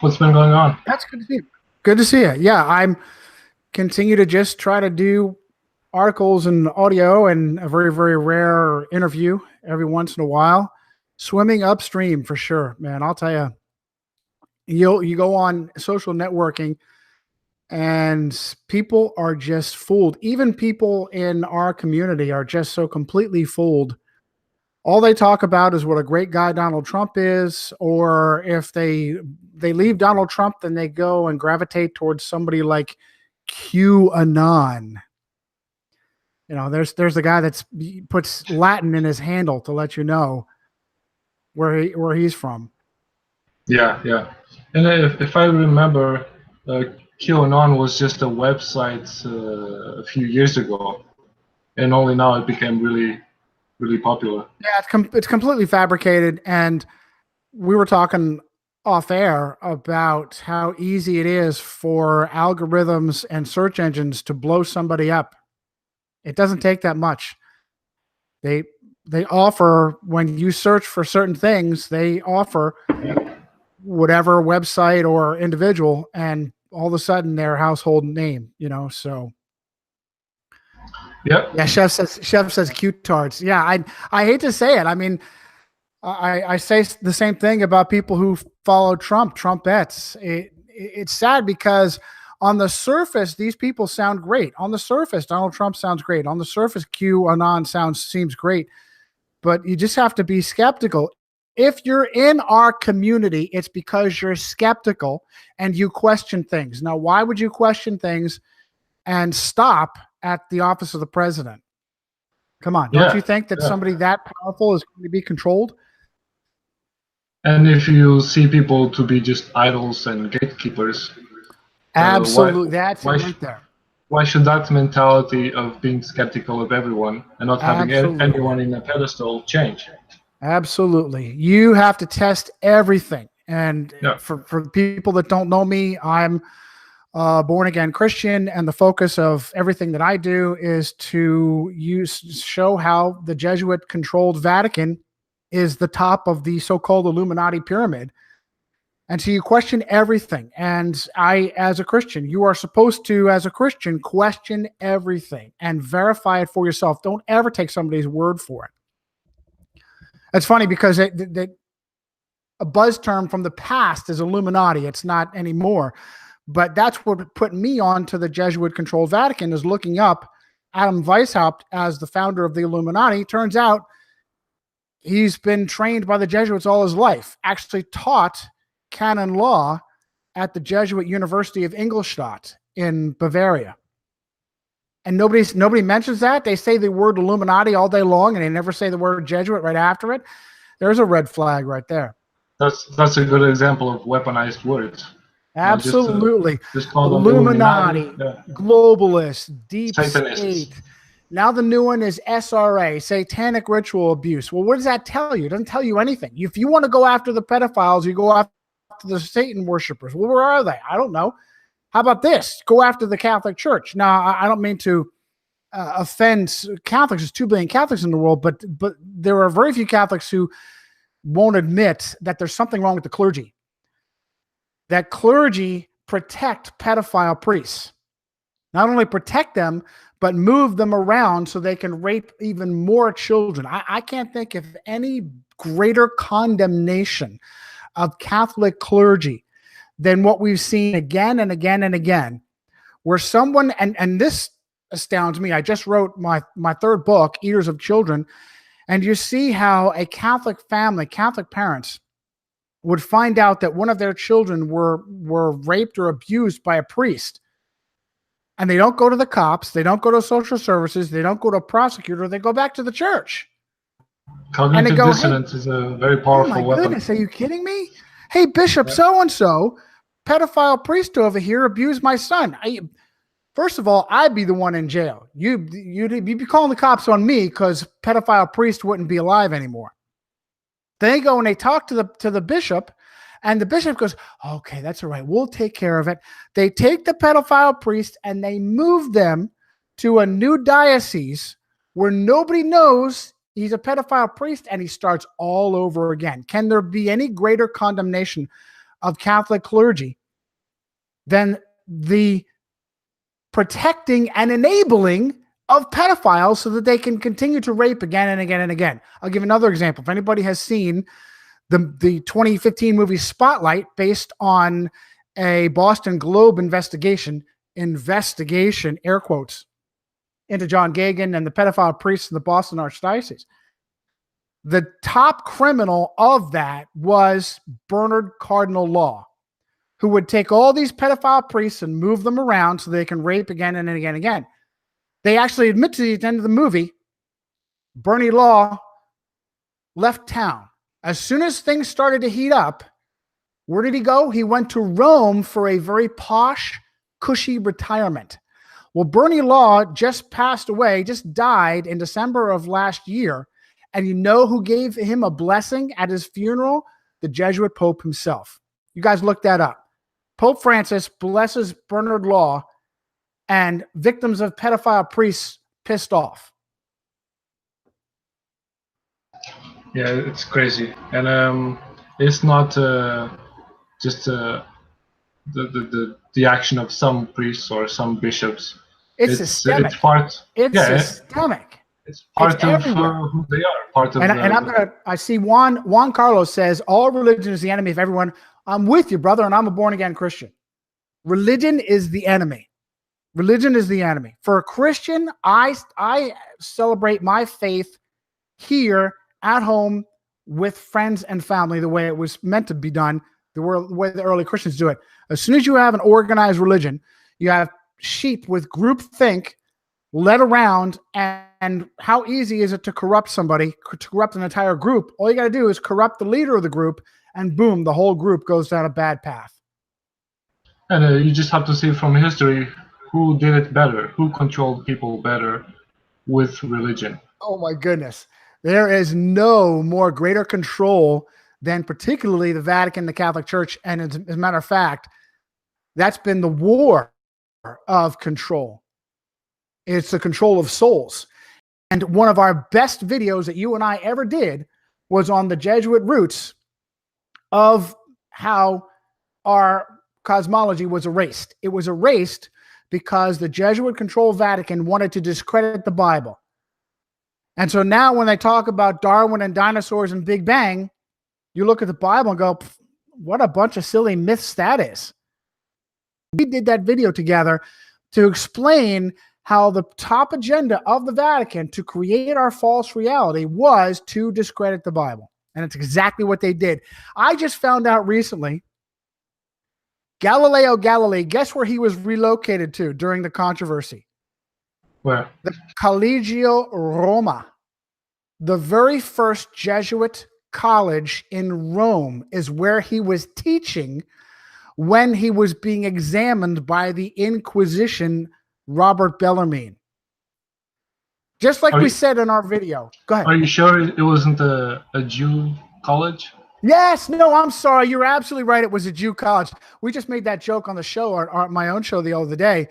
What's been going on? That's good to see you. Good to see you. Yeah, I'm continue to just try to do articles and audio and a very, very rare interview every once in a while. Swimming upstream for sure, man. I'll tell you, you go on social networking and people are just fooled. Even people in our community are just so completely fooled. All they talk about is what a great guy Donald Trump is, or if they leave Donald Trump, then they go and gravitate towards somebody like QAnon. You know, there's the guy that puts Latin in his handle to let you know where he's from. Yeah, yeah. And if I remember, QAnon was just a website a few years ago, and only now it became really, really popular. Yeah, it's completely fabricated, and we were talking off air about how easy it is for algorithms and search engines to blow somebody up. It doesn't take that much. They offer, when you search for certain things, they offer whatever website or individual, and all of a sudden their household name, you know. So Yep. yeah, chef says Q-tards. Yeah, I hate to say it. I mean, I say the same thing about people who follow Trumpettes. It's sad because on the surface, these people sound great. On the surface, Donald Trump sounds great. On the surface, QAnon seems great. But you just have to be skeptical. If you're in our community, it's because you're skeptical and you question things. Now, why would you question things and stop at the office of the president? Come on. Don't you think that somebody that powerful is going to be controlled? And if you see people to be just idols and gatekeepers, absolutely, that's right there. Why should that mentality of being skeptical of everyone and not having anyone in a pedestal change? Absolutely. You have to test everything. And for people that don't know me, I'm born again Christian, and the focus of everything that I do is to show how the Jesuit controlled Vatican is the top of the so-called Illuminati pyramid. And so you question everything. And as a Christian, you are supposed to, as a Christian, question everything and verify it for yourself. Don't ever take somebody's word for it. It's funny because a buzz term from the past is Illuminati. It's not anymore. But that's what put me on to the Jesuit-controlled Vatican, is looking up Adam Weishaupt as the founder of the Illuminati. Turns out he's been trained by the Jesuits all his life, actually taught canon law at the Jesuit University of Ingolstadt in Bavaria. And nobody mentions that. They say the word Illuminati all day long, and they never say the word Jesuit right after it. There's a red flag right there. That's a good example of weaponized words. Absolutely. Just call them Illuminati, globalist, deep state. Now the new one is SRA, satanic ritual abuse. Well, what does that tell you? It doesn't tell you anything. If you want to go after the pedophiles, you go after the Satan worshipers. Well, where are they? I don't know. How about this? Go after the Catholic Church. Now, I don't mean to offend Catholics. There's 2 billion Catholics in the world, but there are very few Catholics who won't admit that there's something wrong with the clergy. That clergy protect pedophile priests. Not only protect them, but move them around so they can rape even more children. I can't think of any greater condemnation of Catholic clergy than what we've seen again and again and again, where someone, and this astounds me. I just wrote my 3rd book, Eaters of Children, and you see how a Catholic family, Catholic parents, would find out that one of their children were raped or abused by a priest. And they don't go to the cops, they don't go to social services, they don't go to a prosecutor, they go back to the church. Cognitive dissonance is a very powerful weapon. Goodness, are you kidding me? Hey, Bishop so-and-so, pedophile priest over here abused my son. First of all, I'd be the one in jail. You'd be calling the cops on me because pedophile priest wouldn't be alive anymore. They go and they talk to the bishop, and the bishop goes, okay, that's all right. We'll take care of it. They take the pedophile priest and they move them to a new diocese where nobody knows he's a pedophile priest, and he starts all over again. Can there be any greater condemnation of Catholic clergy than the protecting and enabling of pedophiles so that they can continue to rape again and again and again. I'll give another example. If anybody has seen the 2015 movie Spotlight, based on a Boston Globe investigation, air quotes, into John Gagin and the pedophile priests in the Boston Archdiocese. The top criminal of that was Bernard Cardinal Law, who would take all these pedophile priests and move them around so they can rape again and again and again. They actually admit to the end of the movie, Bernie Law left town. As soon as things started to heat up, where did he go? He went to Rome for a very posh, cushy retirement. Well, Bernie Law just passed away, just died in December of last year. And you know who gave him a blessing at his funeral? The Jesuit Pope himself. You guys look that up. Pope Francis blesses Bernard Law, and victims of pedophile priests pissed off. Yeah, it's crazy. And it's not just the action of some priests or some bishops. It's systemic. It's systemic. It's part of who they are. Part of I see Juan Carlos says all religion is the enemy of everyone. I'm with you, brother, and I'm a born-again Christian. Religion is the enemy. Religion is the enemy. For a Christian, I celebrate my faith here at home with friends and family the way it was meant to be done, the way the early Christians do it. As soon as you have an organized religion, you have sheep with groupthink led around, and how easy is it to corrupt somebody, to corrupt an entire group? All you got to do is corrupt the leader of the group, and boom, the whole group goes down a bad path. And you just have to see from history who did it better, who controlled people better with religion. Oh my goodness. There is no more greater control than particularly the Vatican, the Catholic Church. And as a matter of fact, that's been the war of control. It's the control of souls. And one of our best videos that you and I ever did was on the Jesuit roots of how our cosmology was erased. It was erased because the Jesuit-controlled Vatican wanted to discredit the Bible. And so now when they talk about Darwin and dinosaurs and Big Bang, you look at the Bible and go, what a bunch of silly myths that is. We did that video together to explain how the top agenda of the Vatican to create our false reality was to discredit the Bible. And it's exactly what they did. I just found out recently, Galileo Galilei, guess where he was relocated to during the controversy? Where? The Collegio Roma. The very first Jesuit college in Rome is where he was teaching when he was being examined by the Inquisition, Robert Bellarmine. Just like we said in our video. Go ahead. Are you sure it wasn't a Jew college? Yes. No, I'm sorry. You're absolutely right. It was a Jew college. We just made that joke on the show, or my own show the other day.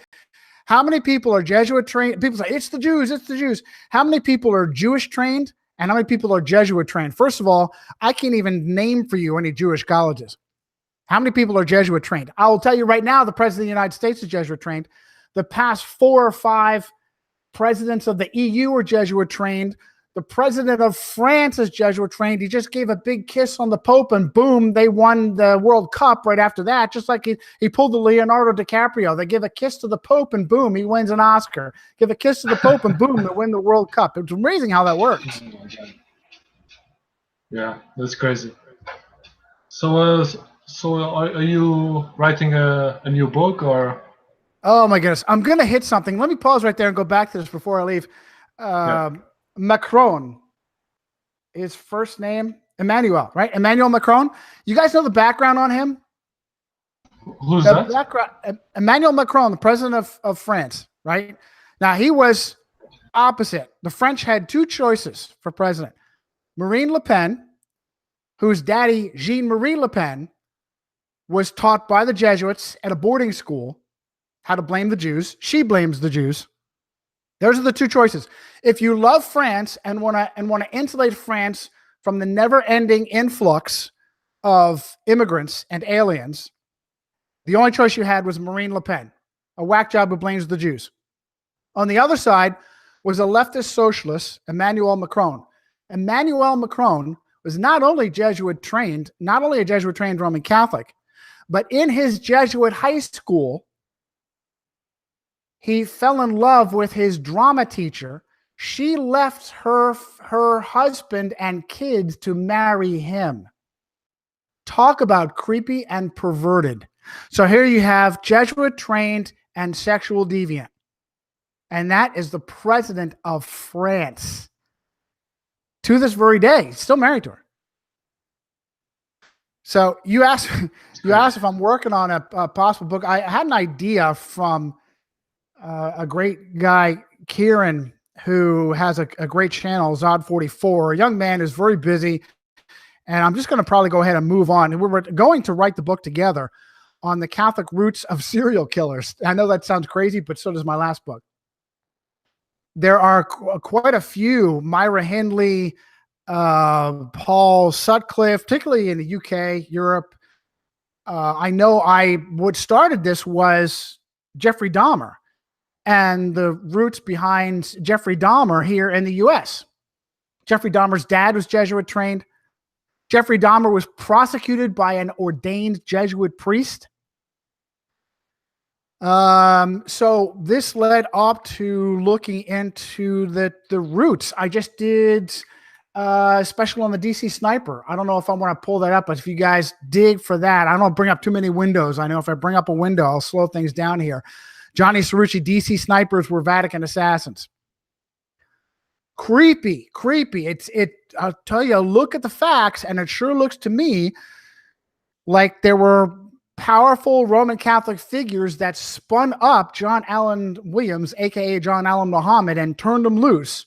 How many people are Jesuit trained? People say, it's the Jews, it's the Jews. How many people are Jewish trained and how many people are Jesuit trained? First of all, I can't even name for you any Jewish colleges. How many people are Jesuit trained? I will tell you right now, the President of the United States is Jesuit trained. The past 4 or 5 presidents of the EU are Jesuit trained. The president of France is Jesuit trained. He just gave a big kiss on the Pope and boom, they won the World Cup right after that. Just like he pulled the Leonardo DiCaprio. They give a kiss to the Pope and boom, he wins an Oscar. Give a kiss to the Pope and boom, they win the World Cup. It's amazing how that works. Yeah, that's crazy. So are you writing a new book or? Oh my goodness. I'm going to hit something. Let me pause right there and go back to this before I leave. Macron, his first name, Emmanuel, right? Emmanuel Macron. You guys know the background on him? Who's that? Emmanuel Macron, the president of France, right? Now, he was opposite. The French had 2 choices for president. Marine Le Pen, whose daddy, Jean-Marie Le Pen, was taught by the Jesuits at a boarding school how to blame the Jews. She blames the Jews. Those are the 2 choices. If you love France and want to insulate France from the never-ending influx of immigrants and aliens, the only choice you had was Marine Le Pen, a whack job who blames the Jews. On the other side was a leftist socialist, Emmanuel Macron. Emmanuel Macron was not only a Jesuit trained Roman Catholic, but in his Jesuit high school, he fell in love with his drama teacher. She left her husband and kids to marry him. Talk about creepy and perverted. So here you have Jesuit trained and sexual deviant. And that is the president of France. To this very day, he's still married to her. So you asked if I'm working on a possible book. I had an idea from a great guy, Kieran, who has a great channel, Zod44, a young man who's very busy. And I'm just going to probably go ahead and move on. And we're going to write the book together on the Catholic roots of serial killers. I know that sounds crazy, but so does my last book. There are quite a few, Myra Hindley, Paul Sutcliffe, particularly in the UK, Europe. I know what started this was Jeffrey Dahmer and the roots behind Jeffrey Dahmer here in the US. Jeffrey Dahmer's dad was Jesuit trained. Jeffrey Dahmer was prosecuted by an ordained Jesuit priest. So this led up to looking into the roots. I just did a special on the DC Sniper. I don't know if I want to pull that up, but if you guys dig for that, I don't want to bring up too many windows. I know if I bring up a window, I'll slow things down here. Johnny Cirucci, DC Snipers were Vatican assassins. Creepy. I'll tell you, look at the facts, and it sure looks to me like there were powerful Roman Catholic figures that spun up John Allen Williams, aka John Allen Muhammad, and turned them loose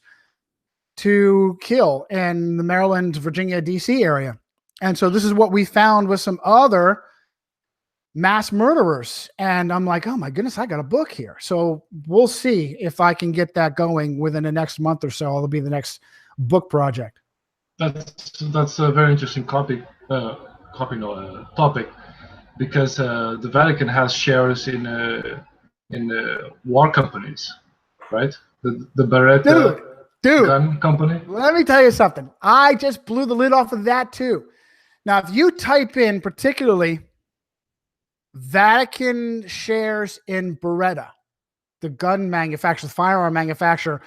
to kill in the Maryland, Virginia, DC area. And so this is what we found with some other mass murderers. And I'm like, oh my goodness, I got a book here. So we'll see if I can get that going within the next month or so. It'll be the next book project. That's a very interesting topic, because the Vatican has shares in war companies, right? The Beretta gun company. Let me tell you something. I just blew the lid off of that too. Now, if you type in particularly Vatican shares in Beretta, the gun manufacturer, the firearm manufacturer,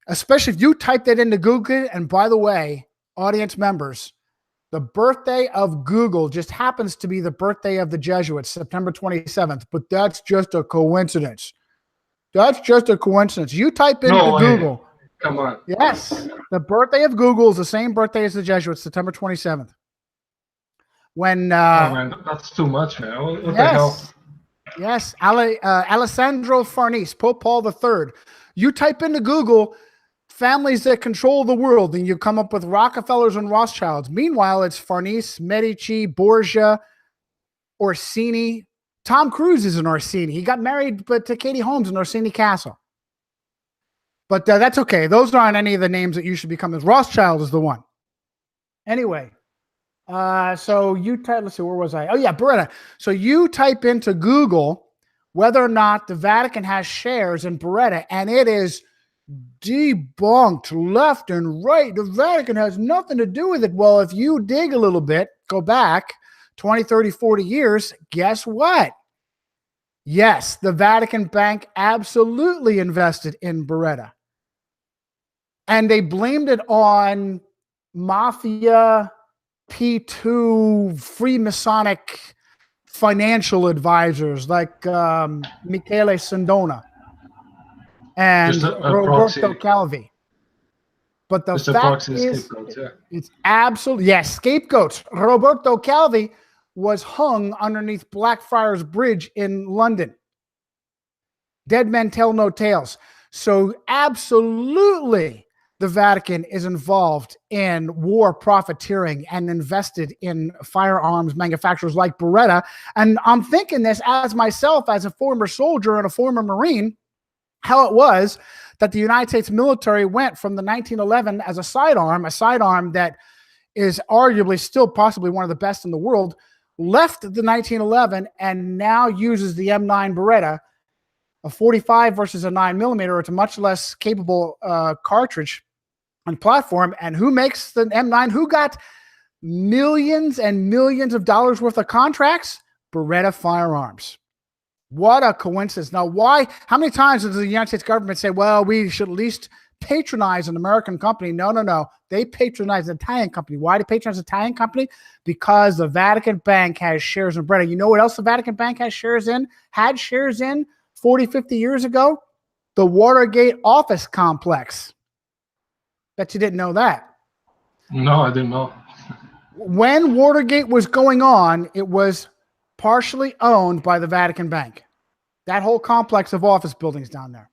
especially if you type that into Google, and by the way, audience members, the birthday of Google just happens to be the birthday of the Jesuits, September 27th, but that's just a coincidence. That's just a coincidence. You type into Google. Come on. Yes. The birthday of Google is the same birthday as the Jesuits, September 27th. When oh man, that's too much, man. What the hell? Yes. Alessandro Farnese, Pope Paul III. You type into Google families that control the world, and you come up with Rockefellers and Rothschilds. Meanwhile, it's Farnese, Medici, Borgia, Orsini. Tom Cruise is an Orsini. He got married to Katie Holmes in Orsini Castle. But that's okay. Those aren't any of the names that you should become. As Rothschild is the one. Anyway, so you type, let's see, where was I? Oh yeah, Beretta. So you type into Google whether or not the Vatican has shares in Beretta, and it is debunked left and right. The Vatican has nothing to do with it. Well, if you dig a little bit, go back 20, 30, 40 years, guess what? Yes, the Vatican Bank absolutely invested in Beretta. And they blamed it on Mafia, P2, Freemasonic financial advisors like Michele Sindona and Roberto Calvi. But the fact is, it's absolutely, yes, scapegoats. Roberto Calvi was hung underneath Blackfriars Bridge in London. Dead men tell no tales. So absolutely, the Vatican is involved in war profiteering and invested in firearms manufacturers like Beretta. And I'm thinking this as myself, as a former soldier and a former Marine, how it was that the United States military went from the 1911 as a sidearm that is arguably still possibly one of the best in the world, left the 1911 and now uses the M9 Beretta, a 45 versus a 9mm. It's a much less capable cartridge and platform. And who makes the M9? Who got millions and millions of dollars worth of contracts? Beretta Firearms. What a coincidence. Now, why? How many times does the United States government say, well, we should at least patronize an American company? No, no, no. They patronize an Italian company. Why do they patronize an Italian company? Because the Vatican Bank has shares in Beretta. You know what else the Vatican Bank has shares in? Had shares in 40, 50 years ago? The Watergate office complex. Bet you didn't know that. No, I didn't know. When Watergate was going on, it was partially owned by the Vatican Bank. That whole complex of office buildings down there.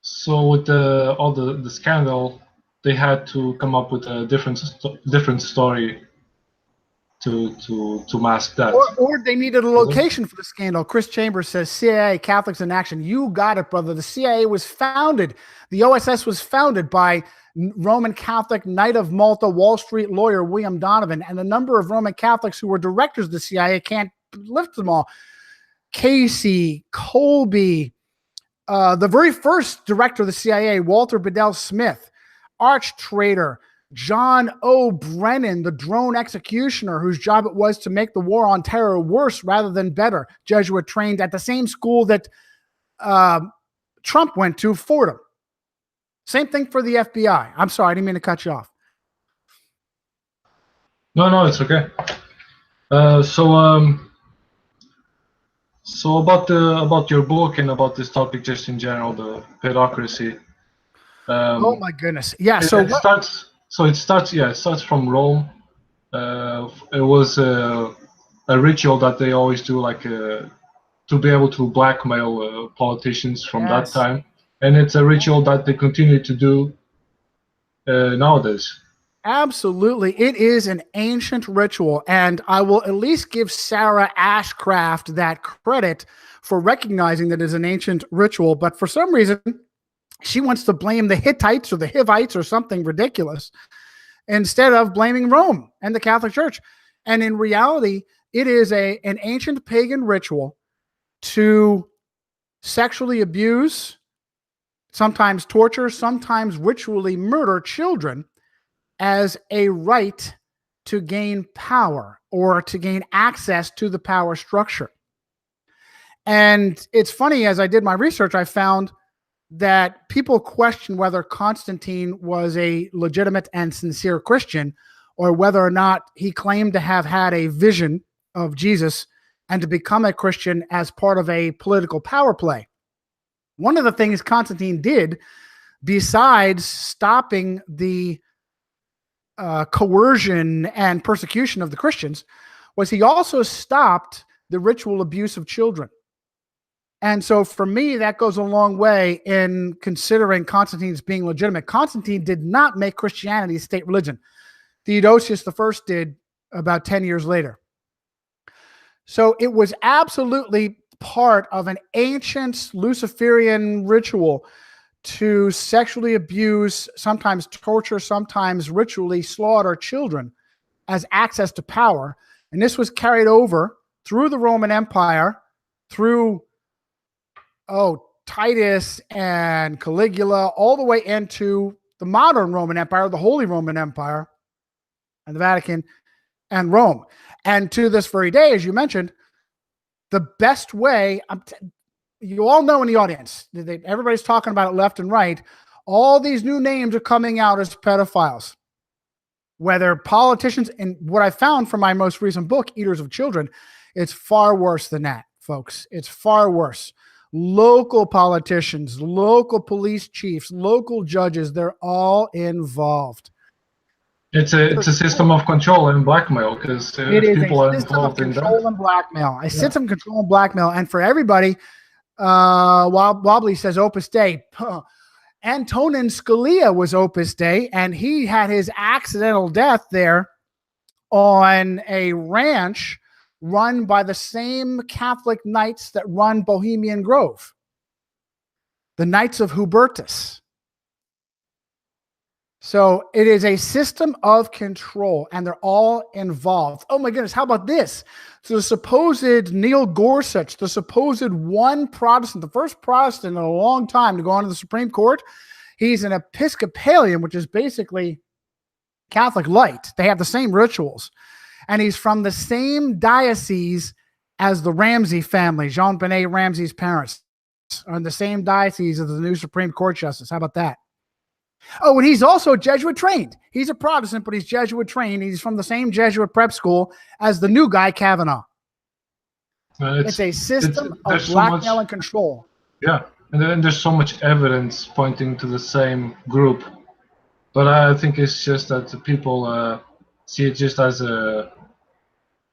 So with all the scandal, they had to come up with a different story to mask that. Or they needed a location for the scandal. Chris Chambers says, CIA, Catholics in Action. You got it, brother. The CIA was founded. The OSS was founded by Roman Catholic Knight of Malta, Wall Street lawyer William Donovan, and a number of Roman Catholics who were directors of the CIA. Can't lift them all. Casey, Colby, the very first director of the CIA, Walter Bedell Smith, arch traitor, John O. Brennan, the drone executioner whose job it was to make the war on terror worse rather than better, Jesuit trained at the same school that Trump went to, Fordham. Same thing for the FBI. I'm sorry, I didn't mean to cut you off. No, it's okay. So about your book and about this topic just in general, the pedocracy. Oh my goodness! Yeah. It starts from Rome. It was a ritual that they always do, like to be able to blackmail politicians from that time, and it's a ritual that they continue to do nowadays. Absolutely. It is an ancient ritual, and I will at least give Sarah Ashcraft that credit for recognizing that it is an ancient ritual, but for some reason, she wants to blame the Hittites or the Hivites or something ridiculous instead of blaming Rome and the Catholic Church. And in reality, it is an ancient pagan ritual to sexually abuse, sometimes torture, sometimes ritually murder children as a right to gain power or to gain access to the power structure. And it's funny, as I did my research, I found that people question whether Constantine was a legitimate and sincere Christian, or whether or not he claimed to have had a vision of Jesus and to become a Christian as part of a political power play. One of the things Constantine did, besides stopping the coercion and persecution of the Christians, was he also stopped the ritual abuse of children. And so for me, that goes a long way in considering Constantine as being legitimate. Constantine did not make Christianity a state religion. Theodosius I did about 10 years later. So it was absolutely part of an ancient Luciferian ritual to sexually abuse, sometimes torture, sometimes ritually slaughter children as access to power. And this was carried over through the Roman Empire, through Titus and Caligula, all the way into the modern Roman Empire, the Holy Roman Empire, and the Vatican and Rome. And to this very day, as you mentioned, the best way, you all know in the audience, everybody's talking about it left and right, all these new names are coming out as pedophiles. Whether politicians, and what I found from my most recent book, Eaters of Children, it's far worse than that, folks. It's far worse. Local politicians, local police chiefs, local judges, they're all involved. It's a system of control and blackmail, because people are involved in that. Control and blackmail. A system of control and blackmail. And for everybody, Wobbly says Opus Dei. Antonin Scalia was Opus Dei, and he had his accidental death there on a ranch run by the same Catholic Knights that run Bohemian Grove, the Knights of Hubertus. So it is a system of control, and they're all involved. Oh my goodness, how about this? So the supposed Neil Gorsuch, the supposed one Protestant, the first Protestant in a long time to go on to the Supreme Court, he's an Episcopalian, which is basically Catholic light. They have the same rituals. And he's from the same diocese as the Ramsey family. Jean-Benet Ramsey's parents are in the same diocese as the new Supreme Court justice. How about that? Oh, and he's also Jesuit trained. He's a Protestant, but he's Jesuit trained. He's from the same Jesuit prep school as the new guy, Kavanaugh. It's a system of blackmail and control. Yeah, and then there's so much evidence pointing to the same group. But I think it's just that the people see it just as a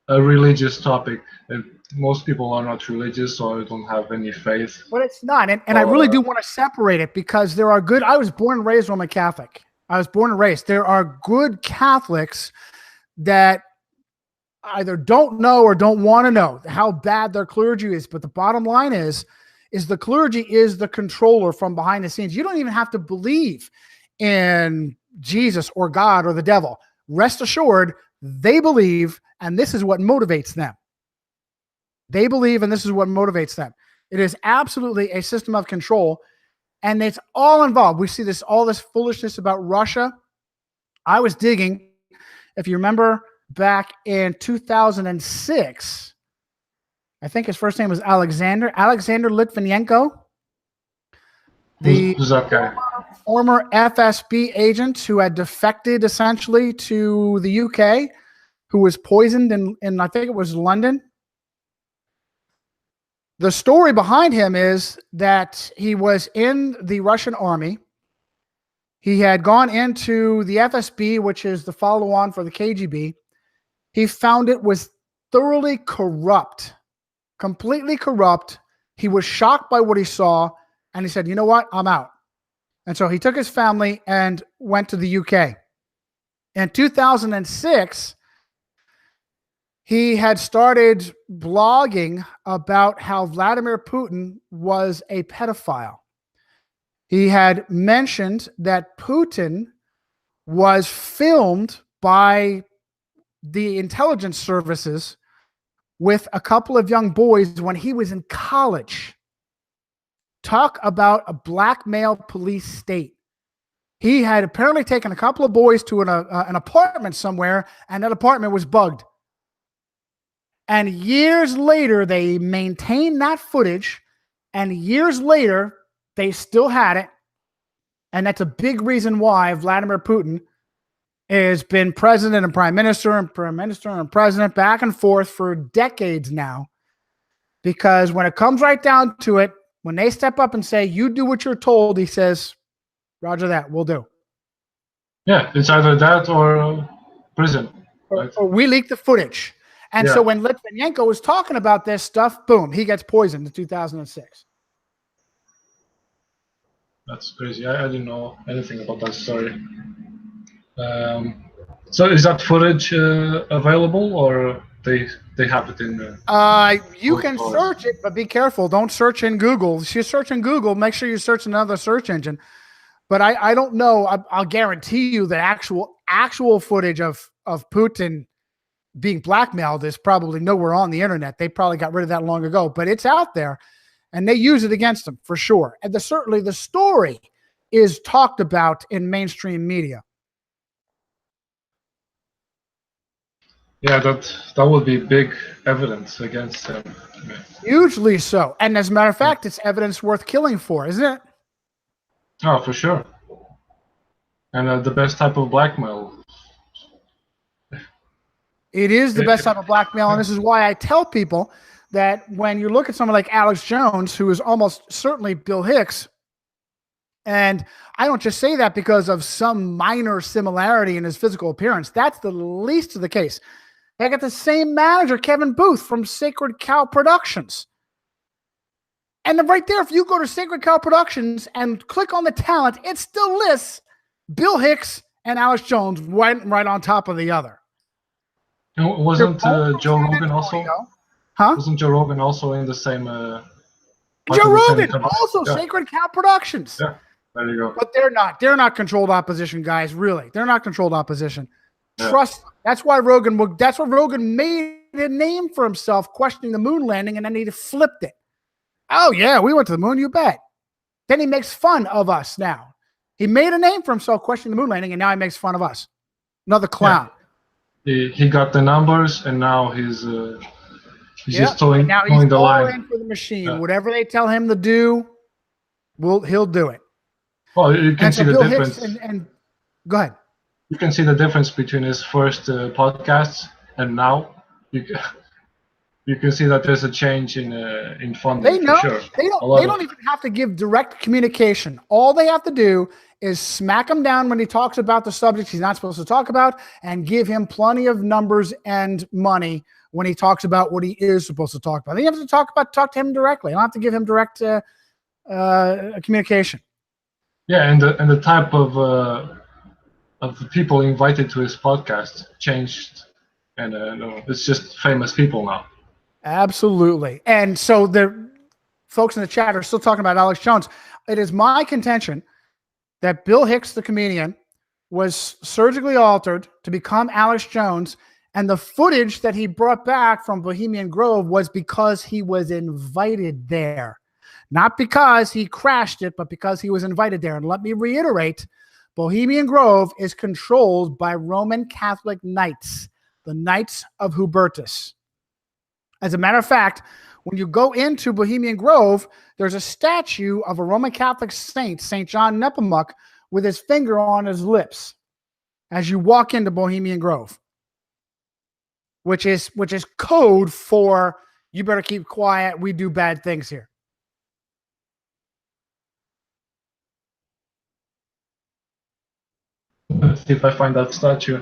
religious topic. And most people are not religious or don't have any faith. But it's not. And I really do want to separate it, because there are good. I was born and raised Roman Catholic. I was born and raised. There are good Catholics that either don't know or don't want to know how bad their clergy is. But the bottom line is the clergy is the controller from behind the scenes. You don't even have to believe in Jesus or God or the devil. Rest assured, they believe, and this is what motivates them. They believe, and this is what motivates them. It is absolutely a system of control, and it's all involved. We see this, all this foolishness about Russia. I was digging, if you remember, back in 2006, I think his first name was Alexander Litvinenko. Who's that guy? Former FSB agent who had defected essentially to the UK, who was poisoned in I think it was London. The story behind him is that he was in the Russian army. He had gone into the FSB, which is the follow-on for the KGB. He found it was thoroughly corrupt, completely corrupt. He was shocked by what he saw, and he said, you know what? I'm out. And so he took his family and went to the UK. In 2006, he had started blogging about how Vladimir Putin was a pedophile. He had mentioned that Putin was filmed by the intelligence services with a couple of young boys when he was in college. Talk about a blackmail police state. He had apparently taken a couple of boys to an apartment somewhere, and that apartment was bugged. And years later, they maintained that footage, and years later, they still had it. And that's a big reason why Vladimir Putin has been president and prime minister and president back and forth for decades now. Because when it comes right down to it, when they step up and say, you do what you're told, he says, roger that, we'll do. Yeah, it's either that or prison. Right? Or we leak the footage. And so when Litvinenko was talking about this stuff, boom, he gets poisoned in 2006. That's crazy. I didn't know anything about that story. So is that footage available, or they have it in the... You can search it, but be careful. Don't search in Google. If you search in Google, make sure you search another search engine. But I don't know. I'll guarantee you that actual footage of Putin being blackmailed is probably nowhere on the internet. They probably got rid of that long ago, but it's out there, and they use it against him for sure. And certainly the story is talked about in mainstream media. Yeah, that would be big evidence against him. Yeah. Hugely so. And as a matter of fact, it's evidence worth killing for, isn't it? Oh, for sure. And the best type of blackmail. It is the best type of blackmail, and this is why I tell people that when you look at someone like Alex Jones, who is almost certainly Bill Hicks, and I don't just say that because of some minor similarity in his physical appearance. That's the least of the case. They got the same manager, Kevin Booth, from Sacred Cow Productions. And then right there, if you go to Sacred Cow Productions and click on the talent, it still lists Bill Hicks and Alex Jones right on top of the other. Wasn't Joe Rogan also? Huh? Wasn't Joe Rogan also in the same? Joe Rogan, also Sacred Cow Productions. Yeah. There you go. But they're not. They're not controlled opposition, guys. Really, they're not controlled opposition. Yeah. Trust. That's why Rogan. That's why Rogan made a name for himself, questioning the moon landing, and then he flipped it. Oh yeah, we went to the moon. You bet. Then he makes fun of us. Now he made a name for himself, questioning the moon landing, and now he makes fun of us. Another clown. Yeah. He got the numbers, and now he's just towing the line. All in for the machine. Yeah. Whatever they tell him to do, he'll do it. Well, you can see the difference. And go ahead. You can see the difference between his first podcasts and now. You can see that there's a change in funding. They know. For sure. They don't even have to give direct communication. All they have to do is smack him down when he talks about the subjects he's not supposed to talk about, and give him plenty of numbers and money when he talks about what he is supposed to talk about. They have to talk to him directly. I don't have to give him direct communication. Yeah, and the type of people invited to his podcast changed, and it's just famous people now. Absolutely. And so the folks in the chat are still talking about Alex Jones. It is my contention that Bill Hicks, the comedian, was surgically altered to become Alex Jones, and the footage that he brought back from Bohemian Grove was because he was invited there. Not because he crashed it, but because he was invited there. And let me reiterate, Bohemian Grove is controlled by Roman Catholic knights, the Knights of Hubertus. As a matter of fact, when you go into Bohemian Grove, there's a statue of a Roman Catholic saint, St. John Nepomuc, with his finger on his lips as you walk into Bohemian Grove, which is code for you better keep quiet, we do bad things here. Let's see if I find that statue.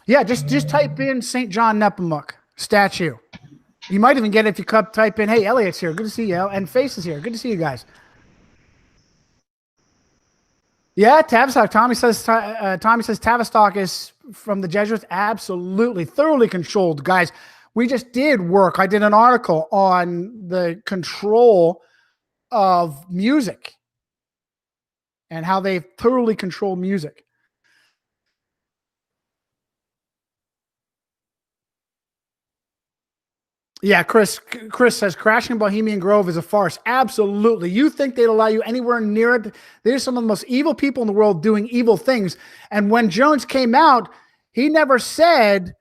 Yeah, just type in St. John Nepomuc statue. You might even get it if you type in, hey, Elliot's here. Good to see you. And Face is here. Good to see you guys. Yeah, Tavistock. Tommy says Tavistock is from the Jesuits. Absolutely. Thoroughly controlled. Guys, we just did work. I did an article on the control of music and how they thoroughly control music. Yeah, Chris says crashing Bohemian Grove is a farce. Absolutely. You think they'd allow you anywhere near it? They're some of the most evil people in the world doing evil things. And when Jones came out, he never showed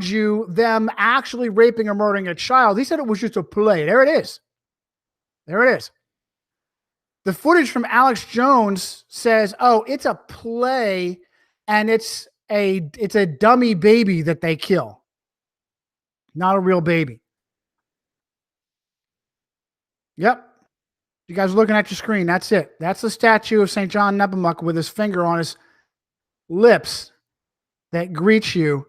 you them actually raping or murdering a child. He said it was just a play. There it is. There it is. The footage from Alex Jones says, oh, it's a play and it's a dummy baby that they kill. Not a real baby. Yep. You guys are looking at your screen. That's it. That's the statue of St. John Nepomuc with his finger on his lips that greets you.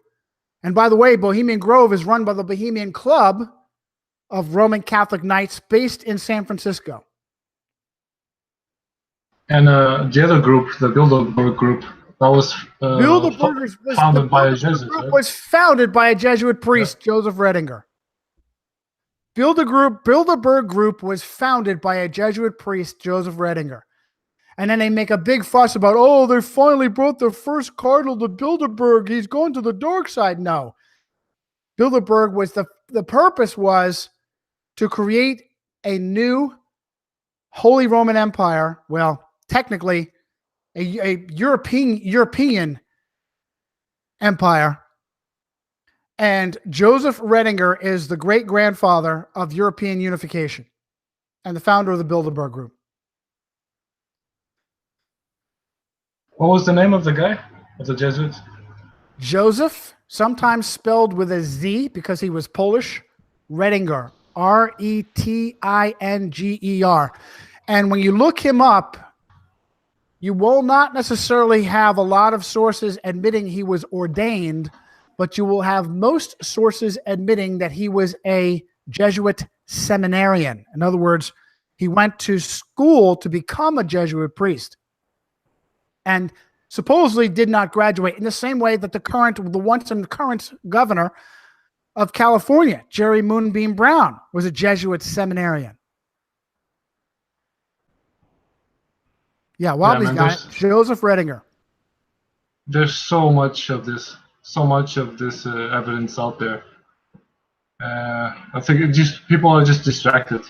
And by the way, Bohemian Grove is run by the Bohemian Club of Roman Catholic Knights based in San Francisco. And the other group, the Bilderberg group, that was founded by a Jesuit. Right? Was founded by a Jesuit priest, Joseph Redinger. Bilderberg group was founded by a Jesuit priest, Joseph Redinger. And then they make a big fuss about, oh, they finally brought the first cardinal to Bilderberg. He's going to the dark side. No. Bilderberg was the purpose was to create a new Holy Roman Empire. Well, technically, a European empire. And Joseph Redinger is the great-grandfather of European unification and the founder of the Bilderberg Group. What was the name of the guy, of the Jesuits? Joseph, sometimes spelled with a Z because he was Polish, Redinger, Retinger. And when you look him up, you will not necessarily have a lot of sources admitting he was ordained, but you will have most sources admitting that he was a Jesuit seminarian. In other words, he went to school to become a Jesuit priest and supposedly did not graduate, in the same way that the once and current governor of California, Jerry Moonbeam Brown, was a Jesuit seminarian. Yeah, Wobbly's got it. Joseph Redinger. There's so much of this evidence out there. I think people are just distracted.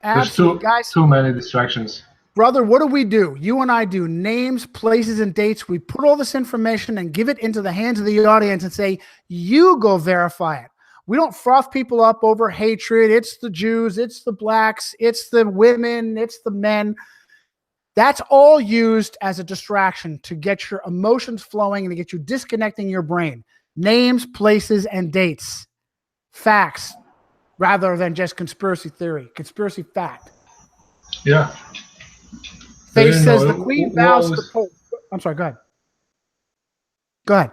Absolutely, There's too many distractions. Brother, what do? You and I do names, places, and dates. We put all this information and give it into the hands of the audience and say, you go verify it. We don't froth people up over hatred. It's the Jews, it's the blacks, it's the women, it's the men. That's all used as a distraction to get your emotions flowing and to get you disconnecting your brain. Names, places, and dates. Facts, rather than just conspiracy theory, conspiracy fact. Yeah. Face says the Queen vows the Pope. I'm sorry, go ahead. Go ahead.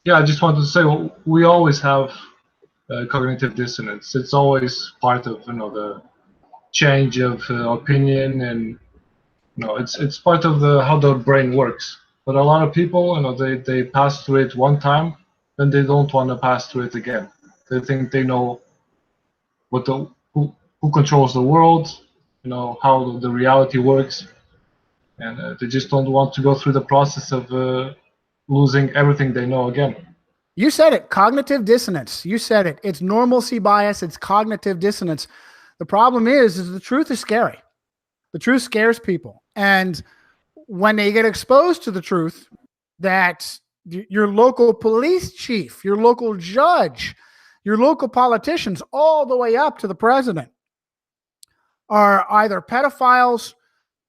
Yeah, I just wanted to say we always have cognitive dissonance. It's always part of the change of opinion, and it's part of how the brain works. But a lot of people, they pass through it one time, then they don't want to pass through it again. They think they know who controls the world, how the reality works, and they just don't want to go through the process of losing everything they know again. You said it, cognitive dissonance. You said it. It's normalcy bias. It's cognitive dissonance. The problem is the truth is scary. The truth scares people. And when they get exposed to the truth that your local police chief, your local judge, your local politicians, all the way up to the president, are either pedophiles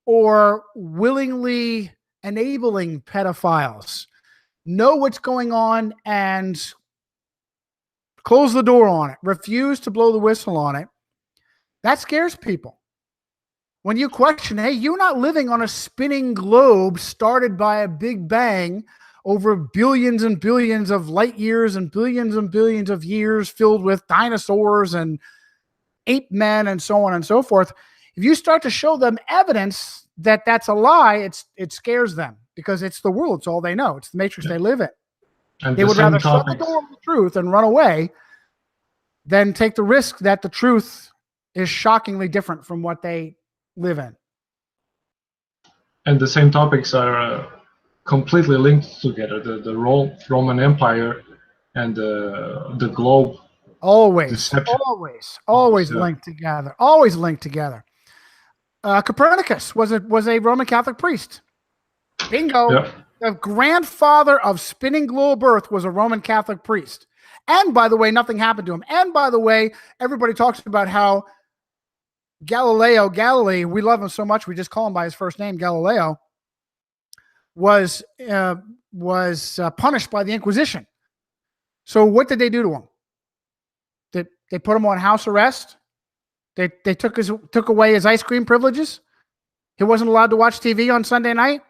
or willingly enabling pedophiles, know what's going on and close the door on it, refuse to blow the whistle on it, that scares people. When you question, hey, you're not living on a spinning globe started by a big bang over billions and billions of light years and billions of years filled with dinosaurs and ape men and so on and so forth. If you start to show them evidence that that's a lie, it scares them because it's the world. It's all they know. It's the matrix they live in. And they would rather shut the door on the truth and run away than take the risk that the truth is shockingly different from what they live in. And the same topics are completely linked together. The Roman Empire and the globe. Always linked together. Always linked together. Copernicus was a Roman Catholic priest. Bingo. Yeah. The grandfather of spinning globe Earth was a Roman Catholic priest. And by the way, nothing happened to him. And by the way, everybody talks about how Galilei, we love him so much, we just call him by his first name, Galileo, was punished by the Inquisition. So what did they do to him? They put him on house arrest. They took away his ice cream privileges. He wasn't allowed to watch TV on Sunday night.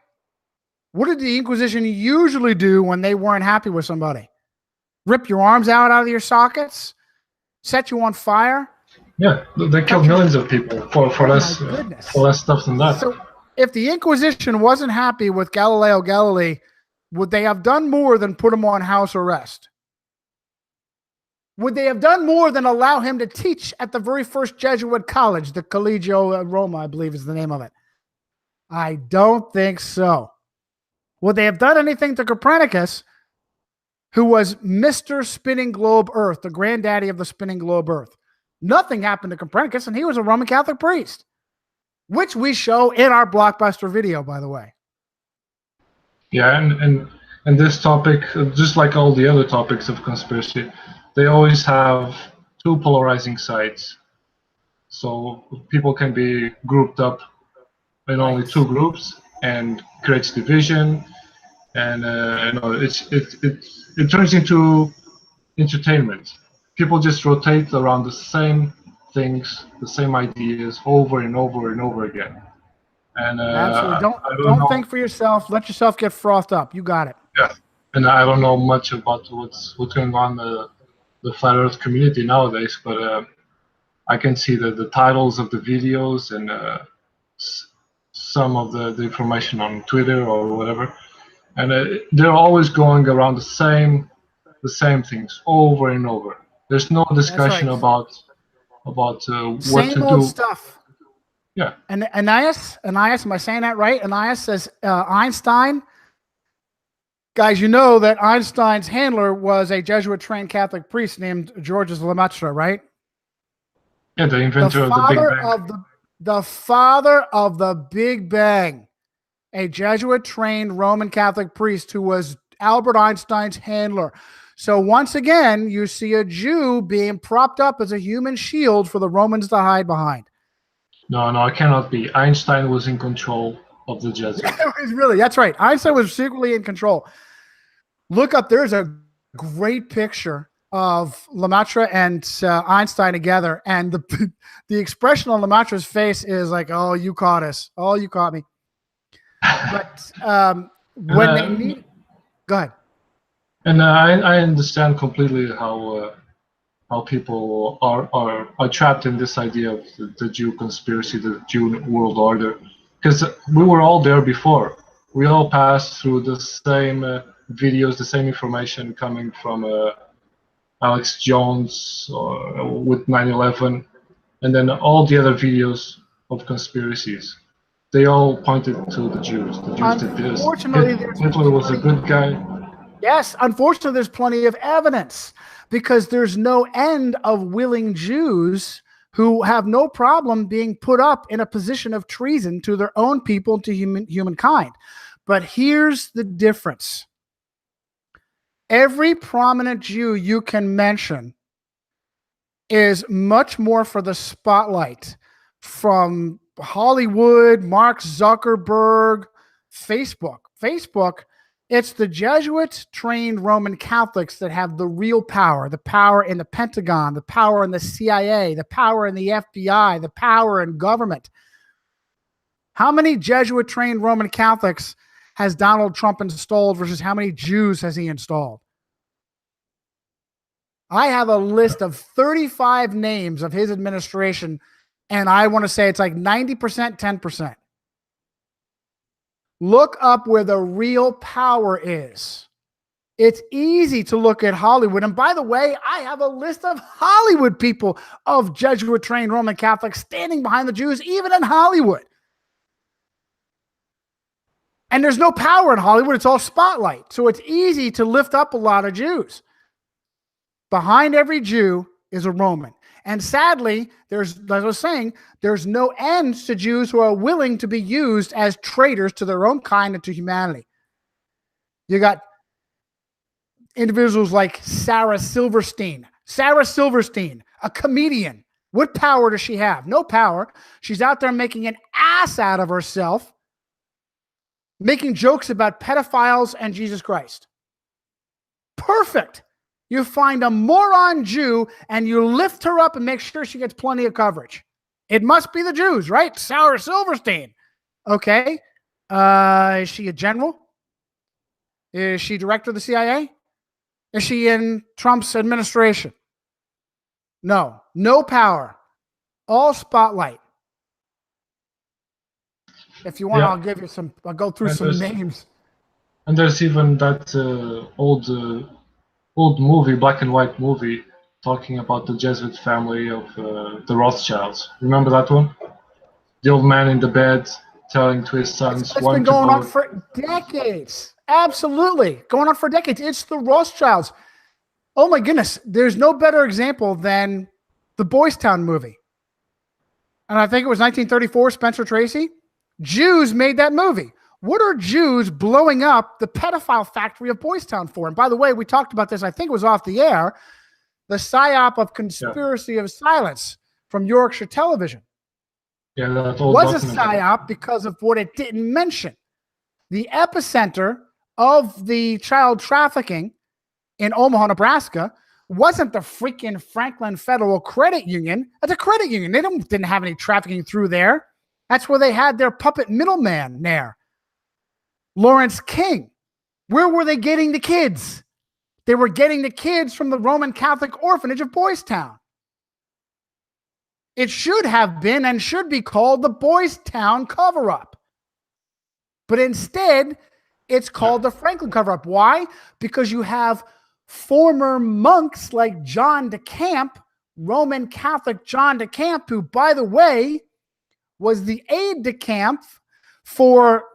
What did the Inquisition usually do when they weren't happy with somebody? Rip your arms out of your sockets? Set you on fire? Yeah, they killed millions of people for less stuff than that. So if the Inquisition wasn't happy with Galileo Galilei, would they have done more than put him on house arrest? Would they have done more than allow him to teach at the very first Jesuit college, the Collegio Roma, I believe is the name of it? I don't think so. Would they have done anything to Copernicus, who was Mr. Spinning Globe Earth, the granddaddy of the spinning globe Earth? Nothing happened to Copernicus, and he was a Roman Catholic priest, which we show in our blockbuster video, by the way. Yeah, and this topic, just like all the other topics of conspiracy, they always have two polarizing sides. So people can be grouped up in only two groups and creates division, and it turns into entertainment. People just rotate around the same things, the same ideas over and over and over again. And absolutely, don't think for yourself. Let yourself get frothed up. You got it. Yeah, and I don't know much about what's going on the flat Earth community nowadays, but I can see the titles of the videos and some of the information on Twitter or whatever, and they're always going around the same things over and over. There's no discussion about what to do. Stuff. Yeah. And Ananias, am I saying that right? Ananias says Einstein. Guys, you know that Einstein's handler was a Jesuit-trained Catholic priest named Georges Lemaitre, right? Yeah, the inventor of the Big Bang. The father of the Big Bang, a Jesuit-trained Roman Catholic priest who was Albert Einstein's handler. So once again, you see a Jew being propped up as a human shield for the Romans to hide behind. No, it cannot be. Einstein was in control of the Jesuits. Really, that's right. Einstein was secretly in control. Look up, there's a great picture of Lemaitre and Einstein together, and the expression on Lemaitre's face is like, "Oh, you caught us. Oh, you caught me." But when they meet, go ahead. And I understand completely how people are trapped in this idea of the Jew conspiracy, the Jew world order, because we were all there before. We all passed through the same videos, the same information coming from Alex Jones with 9/11, and then all the other videos of conspiracies. They all pointed to the Jews. The Jews did this. Hitler was a good guy. Yes, unfortunately, there's plenty of evidence because there's no end of willing Jews who have no problem being put up in a position of treason to their own people, to humankind. But here's the difference. Every prominent Jew you can mention is much more for the spotlight, from Hollywood, Mark Zuckerberg, Facebook. It's the Jesuit-trained Roman Catholics that have the real power, the power in the Pentagon, the power in the CIA, the power in the FBI, the power in government. How many Jesuit-trained Roman Catholics has Donald Trump installed versus how many Jews has he installed? I have a list of 35 names of his administration, and I want to say it's like 90%, 10%. Look up where the real power is. It's easy to look at Hollywood. And by the way, I have a list of Hollywood people, of Jesuit-trained Roman Catholics standing behind the Jews, even in Hollywood. And there's no power in Hollywood. It's all spotlight. So it's easy to lift up a lot of Jews. Behind every Jew is a Roman. And sadly, as I was saying, there's no end to Jews who are willing to be used as traitors to their own kind and to humanity. You got individuals like Sarah Silverstein. Sarah Silverstein, a comedian. What power does she have? No power. She's out there making an ass out of herself, making jokes about pedophiles and Jesus Christ. Perfect. You find a moron Jew and you lift her up and make sure she gets plenty of coverage. It must be the Jews, right? Sarah Silverstein. Okay. Is she a general? Is she director of the CIA? Is she in Trump's administration? No. No power. All spotlight. If you want, I'll give you some. I'll go through some names. And there's even that old movie, black and white movie, talking about the Jesuit family of the Rothschilds. Remember that one? The old man in the bed telling to his sons. It's been going on for decades. Absolutely. Going on for decades. It's the Rothschilds. Oh my goodness. There's no better example than the Boys Town movie. And I think it was 1934, Spencer Tracy. Jews made that movie. What are Jews blowing up the pedophile factory of Boys Town for? And by the way, we talked about this, I think it was off the air, the psyop of Conspiracy of Silence from Yorkshire Television. Yeah, that was a psyop because of what it didn't mention. The epicenter of the child trafficking in Omaha, Nebraska, wasn't the freaking Franklin Federal Credit Union. That's a credit union. They didn't have any trafficking through there. That's where they had their puppet middleman there. Lawrence King. Where were they getting the kids? They were getting the kids from the Roman Catholic orphanage of Boys Town. It should have been and should be called the Boys Town cover-up. But instead, it's called the Franklin cover-up. Why? Because you have former monks like John de Camp, Roman Catholic John de Camp, who, by the way, was the aide de camp for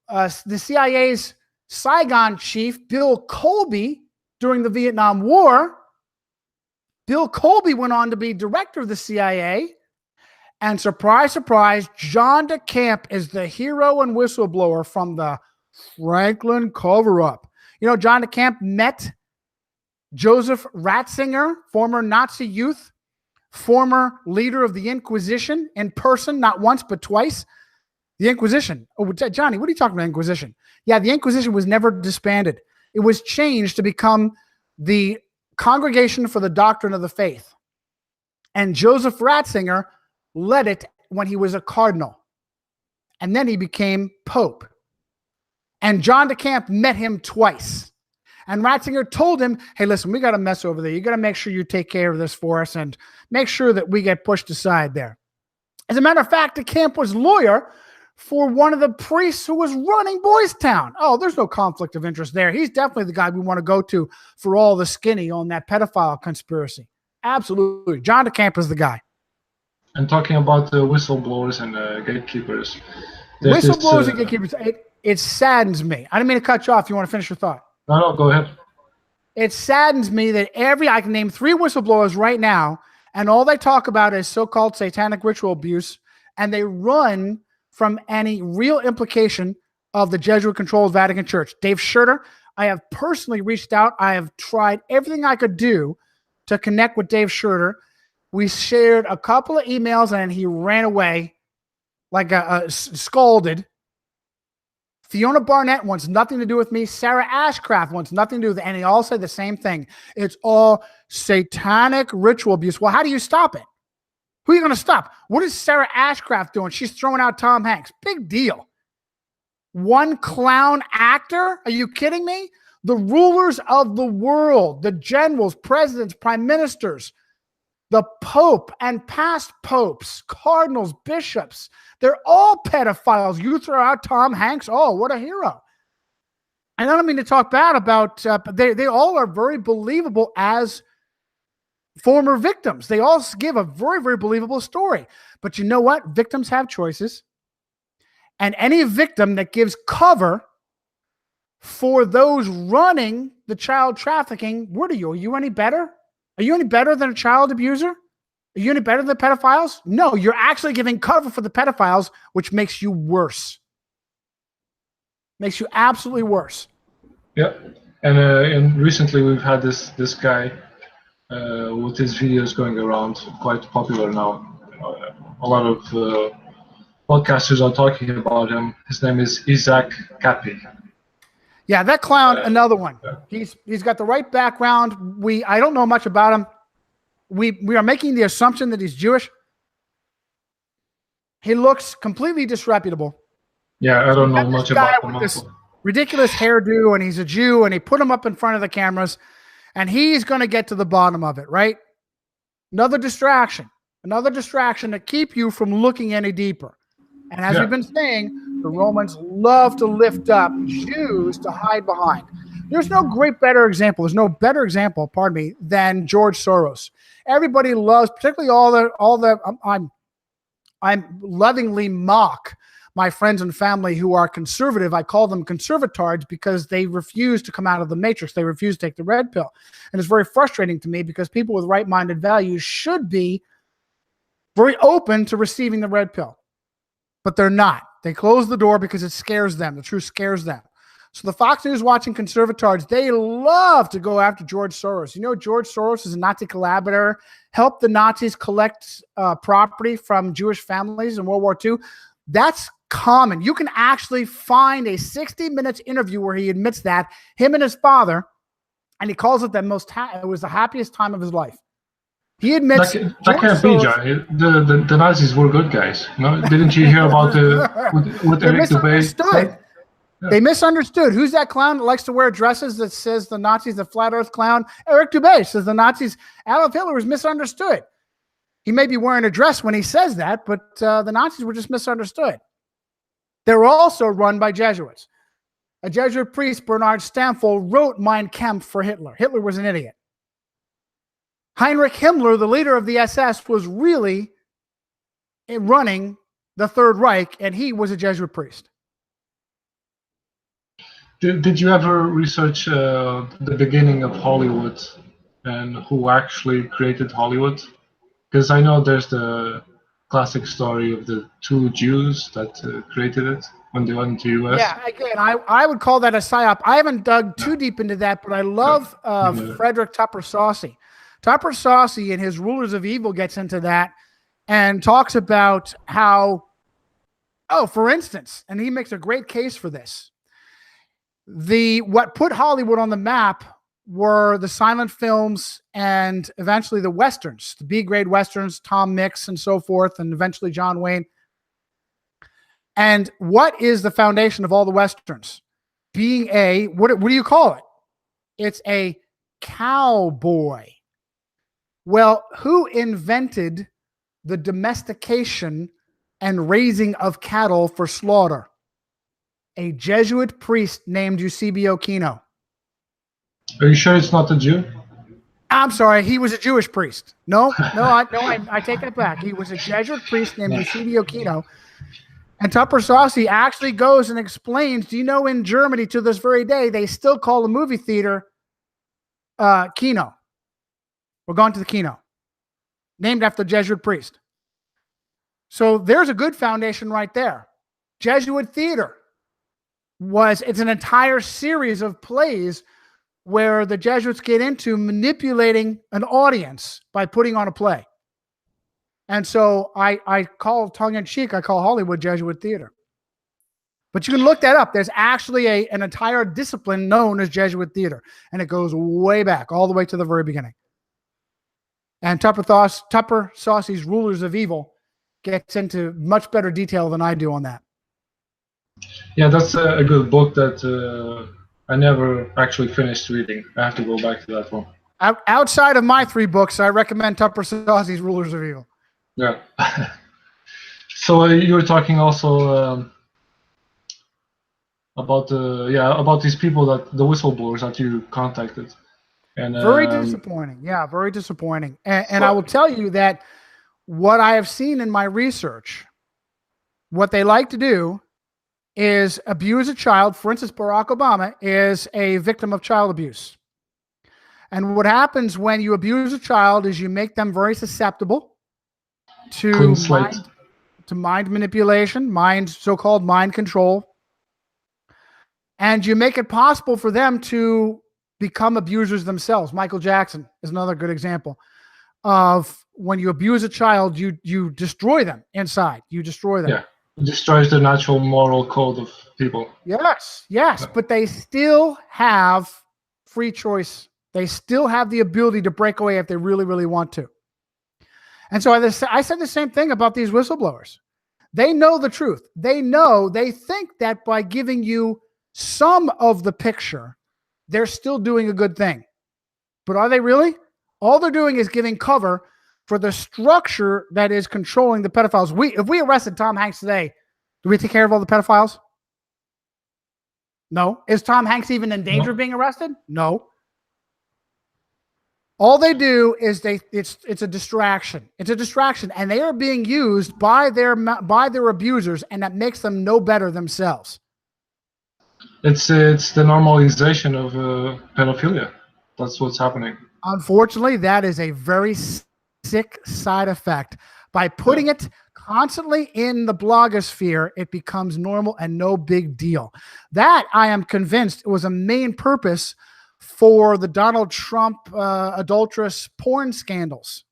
the CIA's Saigon chief, Bill Colby, during the Vietnam War. Bill Colby went on to be director of the CIA. And surprise, surprise, John DeCamp is the hero and whistleblower from the Franklin cover-up. You know, John DeCamp met Joseph Ratzinger, former Nazi youth, former leader of the Inquisition, in person, not once, but twice. The Inquisition. Oh, Johnny, what are you talking about, Inquisition? Yeah, the Inquisition was never disbanded. It was changed to become the Congregation for the Doctrine of the Faith. And Joseph Ratzinger led it when he was a cardinal. And then he became Pope. And John DeCamp met him twice. And Ratzinger told him, hey, listen, we got a mess over there. You got to make sure you take care of this for us and make sure that we get pushed aside there. As a matter of fact, DeCamp was lawyer for one of the priests who was running Boys Town. Oh, there's no conflict of interest there. He's definitely the guy we want to go to for all the skinny on that pedophile conspiracy. Absolutely. John DeCamp is the guy. And talking about the whistleblowers and gatekeepers. Whistleblowers and gatekeepers, it saddens me. I didn't mean to cut you off. You want to finish your thought? No, go ahead. It saddens me that I can name 3 whistleblowers right now, and all they talk about is so-called satanic ritual abuse, and they run from any real implication of the Jesuit-controlled Vatican Church. Dave Schurter, I have personally reached out. I have tried everything I could do to connect with Dave Schurter. We shared a couple of emails, and he ran away like scalded. Fiona Barnett wants nothing to do with me. Sarah Ashcraft wants nothing to do with it. And they all say the same thing. It's all satanic ritual abuse. Well, how do you stop it? Who are you going to stop? What is Sarah Ashcraft doing? She's throwing out Tom Hanks. Big deal. One clown actor? Are you kidding me? The rulers of the world, the generals, presidents, prime ministers, the Pope and past popes, cardinals, bishops, they're all pedophiles. You throw out Tom Hanks, oh, what a hero. And I don't mean to talk bad about, but they all are very believable as former victims. They all give a very, very believable story. But you know what? Victims have choices. And any victim that gives cover for those running the child trafficking, what are you? Are you any better? Are you any better than a child abuser? Are you any better than pedophiles? No, you're actually giving cover for the pedophiles, which makes you worse. Makes you absolutely worse. Yeah, and recently we've had this guy with his videos going around, quite popular now. A lot of podcasters are talking about him. His name is Isaac Cappy. Yeah, that clown, another one. He's got the right background. I don't know much about him. We are making the assumption that he's Jewish. He looks completely disreputable. Yeah, I don't know much about him. This ridiculous hairdo, and he's a Jew, and he put him up in front of the cameras, and he's going to get to the bottom of it, right? Another distraction to keep you from looking any deeper. And as we've been saying, the Romans love to lift up Jews to hide behind. There's no better example, pardon me, than George Soros. Everybody loves, particularly I'm lovingly mock my friends and family who are conservative. I call them conservatards because they refuse to come out of the matrix. They refuse to take the red pill. And it's very frustrating to me because people with right-minded values should be very open to receiving the red pill. But they're not. They close the door because it scares them. The truth scares them. So the Fox News watching conservatards, they love to go after George Soros. You know, George Soros is a Nazi collaborator, helped the Nazis collect property from Jewish families in World War II. That's common. You can actually find a 60 minutes interview where he admits that, him and his father, and he calls it it was the happiest time of his life. He admits that can't be, John. The Nazis were good guys. No, didn't you hear about with Eric Dubay? Yeah. They misunderstood. Who's that clown that likes to wear dresses that says the Nazis, the flat Earth clown? Eric Dubay says the Nazis. Adolf Hitler was misunderstood. He may be wearing a dress when he says that, but the Nazis were just misunderstood. They were also run by Jesuits. A Jesuit priest, Bernard Stamfel, wrote Mein Kampf for Hitler. Hitler was an idiot. Heinrich Himmler, the leader of the SS, was really running the Third Reich, and he was a Jesuit priest. Did you ever research the beginning of Hollywood and who actually created Hollywood? Because I know there's the classic story of the two Jews that created it when they went to US. Yeah, again, I would call that a psyop. I haven't dug too deep into that, but I love Frederick Tupper Saucy. Tupper Saucy in his Rulers of Evil gets into that and talks about how, for instance, and he makes a great case for this. What put Hollywood on the map were the silent films and eventually the Westerns, the B-grade Westerns, Tom Mix and so forth, and eventually John Wayne. And what is the foundation of all the Westerns? Being what do you call it? It's a cowboy. Well, who invented the domestication and raising of cattle for slaughter? A Jesuit priest named Eusebio Kino. Are you sure it's not a Jew? I'm sorry, he was a Jewish priest. No, I take that back. He was a Jesuit priest named Eusebio Kino. And Tupper Saucy actually goes and explains, do you know in Germany to this very day, they still call a movie theater Kino. We're going to the Kino. Named after the Jesuit priest. So there's a good foundation right there. Jesuit theater. It's an entire series of plays where the Jesuits get into manipulating an audience by putting on a play. And so I call tongue-in-cheek, I call Hollywood Jesuit theater. But you can look that up. There's actually an entire discipline known as Jesuit theater, and it goes way back, all the way to the very beginning. And Tupper Saucy's Rulers of Evil gets into much better detail than I do on that. Yeah, that's a good book that I never actually finished reading. I have to go back to that one. Outside of my 3 books, I recommend Tupper Saucy's Rulers of Evil. Yeah. So you were talking also about these people, the whistleblowers that you contacted. And very disappointing. Yeah, very disappointing. And I will tell you that what I have seen in my research, what they like to do is abuse a child. For instance, Barack Obama is a victim of child abuse. And what happens when you abuse a child is you make them very susceptible to mind manipulation, so-called mind control. And you make it possible for them to become abusers themselves. Michael Jackson is another good example of when you abuse a child, you destroy them inside. You destroy them. Yeah. It destroys the natural moral code of people. Yes, but they still have free choice. They still have the ability to break away if they really, really want to. And so I said the same thing about these whistleblowers. They know the truth. They think that by giving you some of the picture, they're still doing a good thing. But are they really? All they're doing is giving cover for the structure that is controlling the pedophiles. If we arrested Tom Hanks today, do we take care of all the pedophiles? No. Is Tom Hanks even in danger of being arrested? No. All they do is it's a distraction. It's a distraction, and they are being used by their abusers, and that makes them no better themselves. It's the normalization of pedophilia. That's what's happening. Unfortunately, that is a very sick side effect. By putting it constantly in the blogosphere, it becomes normal and no big deal. That, I am convinced, was a main purpose for the Donald Trump adulterous porn scandals.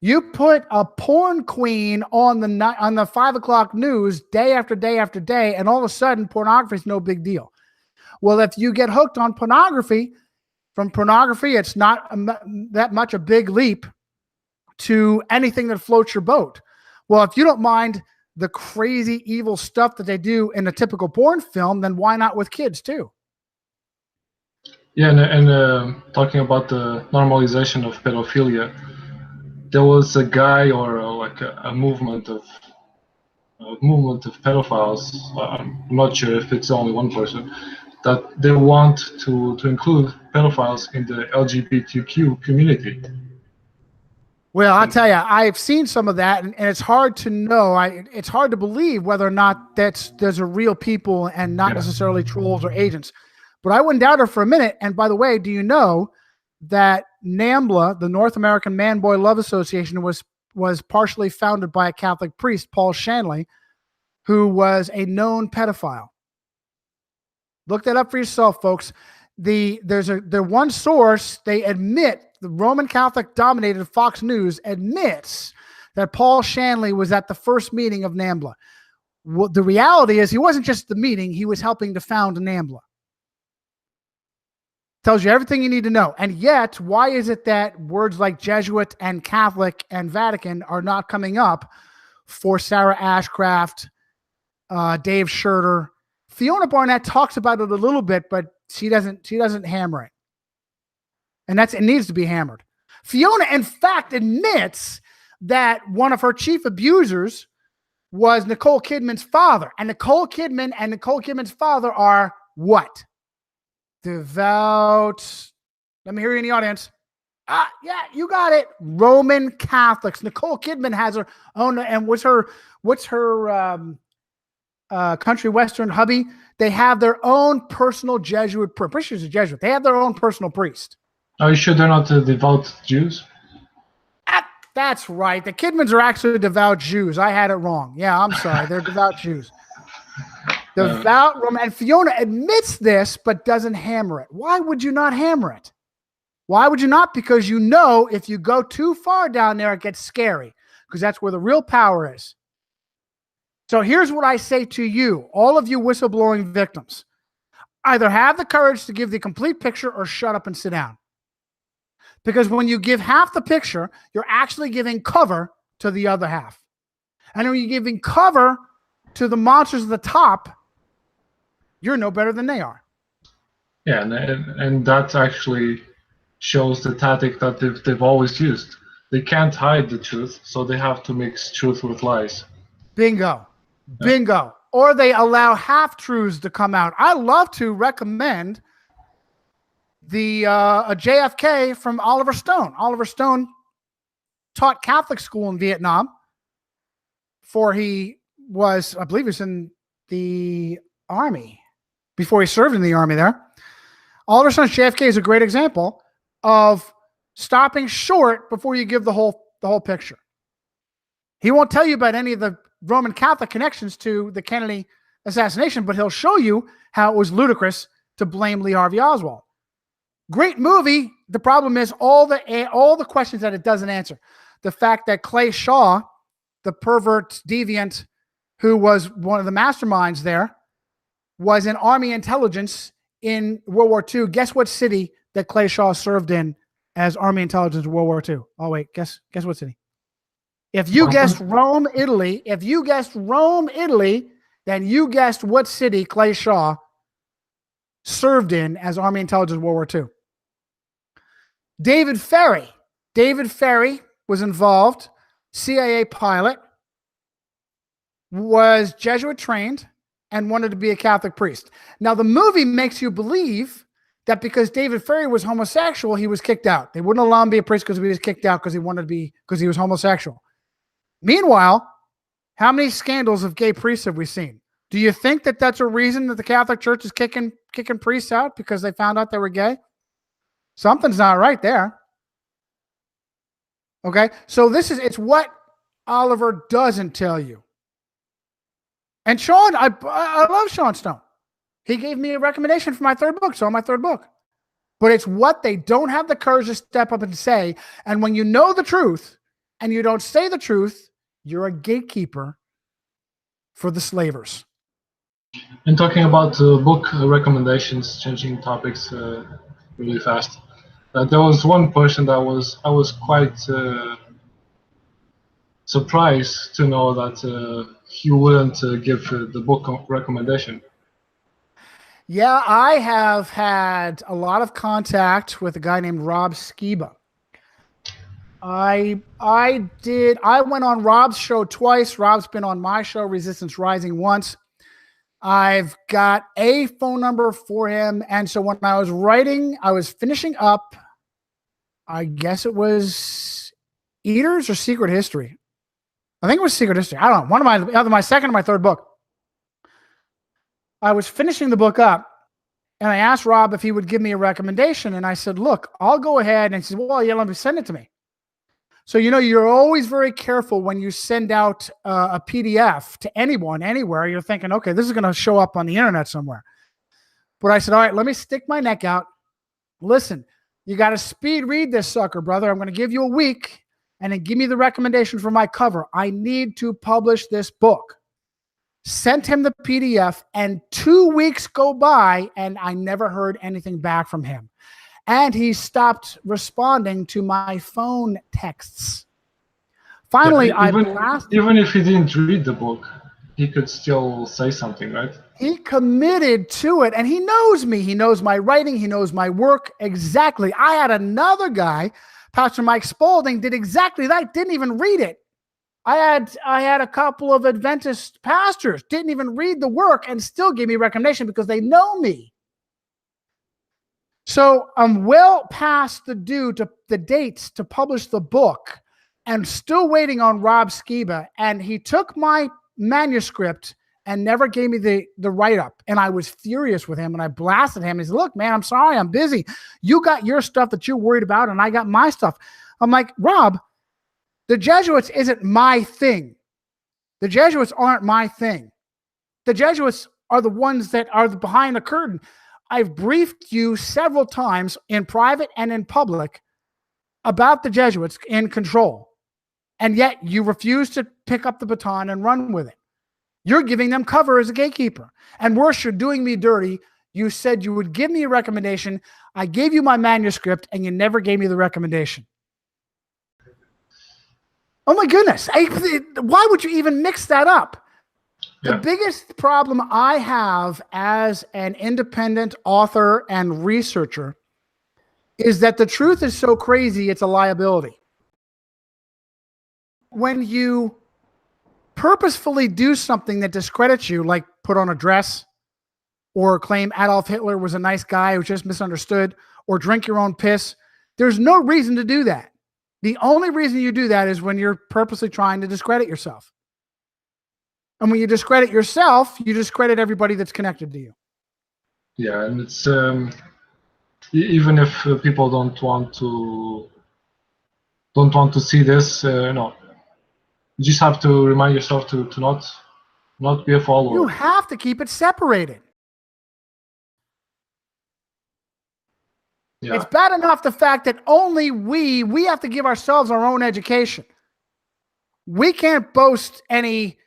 You put a porn queen on the 5 o'clock news day after day after day, and all of a sudden pornography is no big deal. Well, if you get hooked on pornography, from pornography, it's not that much a big leap to anything that floats your boat. Well, if you don't mind the crazy evil stuff that they do in a typical porn film, then why not with kids too? Yeah, and talking about the normalization of pedophilia, there was a guy or like a movement of pedophiles. I'm not sure if it's only one person that they want to include pedophiles in the LGBTQ community. Well, I'll tell you, I've seen some of that, and it's hard to know. It's hard to believe whether or not there's a real people and not necessarily trolls or agents. But I wouldn't doubt her for a minute. And by the way, do you know that NAMBLA, the North American Man Boy Love Association, was partially founded by a Catholic priest, Paul Shanley, who was a known pedophile? Look that up for yourself, folks. There's one source, they admit, the Roman Catholic dominated Fox News admits that Paul Shanley was at the first meeting of NAMBLA. Well, the reality is he wasn't just at the meeting, he was helping to found NAMBLA. Tells you everything you need to know. And yet, why is it that words like Jesuit and Catholic and Vatican are not coming up for Sarah Ashcraft, Dave Schurter? Fiona Barnett talks about it a little bit, but she doesn't hammer it. And it needs to be hammered. Fiona, in fact, admits that one of her chief abusers was Nicole Kidman's father. And Nicole Kidman's father are what? Devout. Let me hear you in the audience. Yeah, you got it. Roman Catholics. Nicole Kidman has her own, and what's her country western hubby? They have their own personal Jesuit priest. Pretty sure she's a Jesuit. They have their own personal priest. Are you sure they're not devout Jews? That's right. The Kidmans are actually devout Jews. I had it wrong. Yeah, I'm sorry. They're devout Jews. Devout Roman. And Fiona admits this, but doesn't hammer it. Why would you not hammer it? Why would you not? Because you know if you go too far down there, it gets scary. Because that's where the real power is. So here's what I say to you, all of you whistleblowing victims. Either have the courage to give the complete picture or shut up and sit down. Because when you give half the picture, you're actually giving cover to the other half. And when you're giving cover to the monsters at the top, you're no better than they are. Yeah, and that actually shows the tactic that they've always used. They can't hide the truth, so they have to mix truth with lies. Bingo. Bingo. Or they allow half-truths to come out. I love to recommend the JFK from Oliver Stone. Oliver Stone taught Catholic school in Vietnam. I believe he was in the Army, before he served in the Army there. Oliver Stone's JFK is a great example of stopping short before you give the whole picture. He won't tell you about any of the Roman Catholic connections to the Kennedy assassination, but he'll show you how it was ludicrous to blame Lee Harvey Oswald. Great movie. The problem is all the questions that it doesn't answer. The fact that Clay Shaw, the pervert deviant who was one of the masterminds there, was in Army intelligence in World War II. Guess what city that Clay Shaw served in as Army intelligence in World War II? Oh, wait. Guess what city? If you guessed Rome, Italy, then you guessed what city Clay Shaw served in as Army intelligence in World War II. David Ferry was involved, CIA pilot, was Jesuit trained, and wanted to be a Catholic priest. Now, the movie makes you believe that because David Ferry was homosexual, he was kicked out. They wouldn't allow him to be a priest because he was kicked out because he was homosexual. Meanwhile, how many scandals of gay priests have we seen? Do you think that that's a reason that the Catholic Church is kicking priests out because they found out they were gay? Something's not right there. Okay, so it's what Oliver doesn't tell you. And Sean, I love Sean Stone. He gave me a recommendation for my third book, so my third book. But it's what they don't have the courage to step up and say. And when you know the truth and you don't say the truth, you're a gatekeeper for the slavers. And talking about book recommendations, changing topics really fast. There was one person that I was quite surprised to know that he wouldn't give the book recommendation. Yeah, I have had a lot of contact with a guy named Rob Skiba. I went on Rob's show twice. Rob's been on my show, Resistance Rising, once. I've got a phone number for him. And so when I was finishing up, I guess it was Eaters or Secret History? I think it was Secret History. I don't know. One of my second or my third book. I was finishing the book up, and I asked Rob if he would give me a recommendation. And I said, look, I'll go ahead. And he said, well, yeah, let me send it to me. So, you're always very careful when you send out a PDF to anyone, anywhere. You're thinking, okay, this is going to show up on the internet somewhere. But I said, all right, let me stick my neck out. Listen, you got to speed read this sucker, brother. I'm going to give you a week, and then give me the recommendation for my cover. I need to publish this book. Sent him the PDF, and 2 weeks go by, and I never heard anything back from him. And he stopped responding to my phone texts. Finally, even if he didn't read the book, he could still say something, right? He committed to it, and he knows me. He knows my writing. He knows my work exactly. I had another guy, Pastor Mike Spaulding, did exactly that. Didn't even read it. I had a couple of Adventist pastors, didn't even read the work and still gave me recommendation because they know me. So I'm well past the dates to publish the book, and still waiting on Rob Skiba. And he took my manuscript and never gave me the write-up. And I was furious with him, and I blasted him. He said, look, man, I'm sorry, I'm busy. You got your stuff that you're worried about, and I got my stuff. I'm like, Rob, the Jesuits isn't my thing. The Jesuits aren't my thing. The Jesuits are the ones that are behind the curtain. I've briefed you several times in private and in public about the Jesuits in control. And yet you refuse to pick up the baton and run with it. You're giving them cover as a gatekeeper. And worse, you're doing me dirty. You said you would give me a recommendation. I gave you my manuscript, and you never gave me the recommendation. Oh my goodness. Why would you even mix that up? Yeah. The biggest problem I have as an independent author and researcher is that the truth is so crazy, it's a liability. When you purposefully do something that discredits you, like put on a dress, or claim Adolf Hitler was a nice guy who just misunderstood, or drink your own piss, there's no reason to do that. The only reason you do that is when you're purposely trying to discredit yourself. And when you discredit yourself, you discredit everybody that's connected to you. Yeah, and it's even if people don't want to see this, you just have to remind yourself to not be a follower. You have to keep it separated. Yeah. It's bad enough the fact that only we have to give ourselves our own education. We can't boast any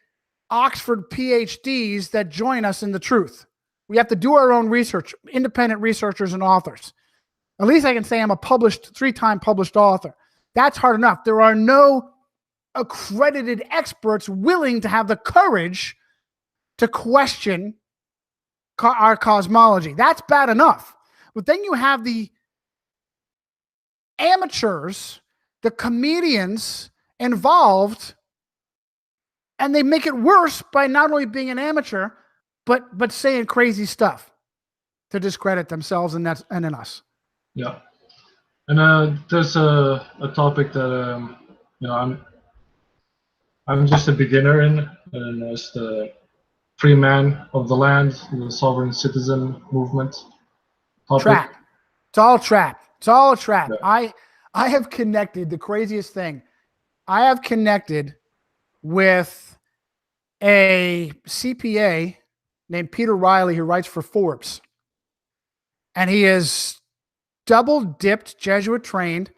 Oxford PhDs that join us in the truth. We have to do our own research, independent researchers and authors. At least I can say I'm a 3-time published author. That's hard enough. There are no accredited experts willing to have the courage to question our cosmology. That's bad enough. But then you have the amateurs, the comedians involved, and they make it worse by not only being an amateur, but saying crazy stuff to discredit themselves and in us. Yeah, and there's a topic that I'm just a beginner in, and it's the free man of the land, the sovereign citizen movement topic. Trap. It's all trap. It's all a trap. Yeah. I have connected, the craziest thing, I have connected with a CPA named Peter Riley who writes for Forbes. And he is double-dipped, Jesuit trained,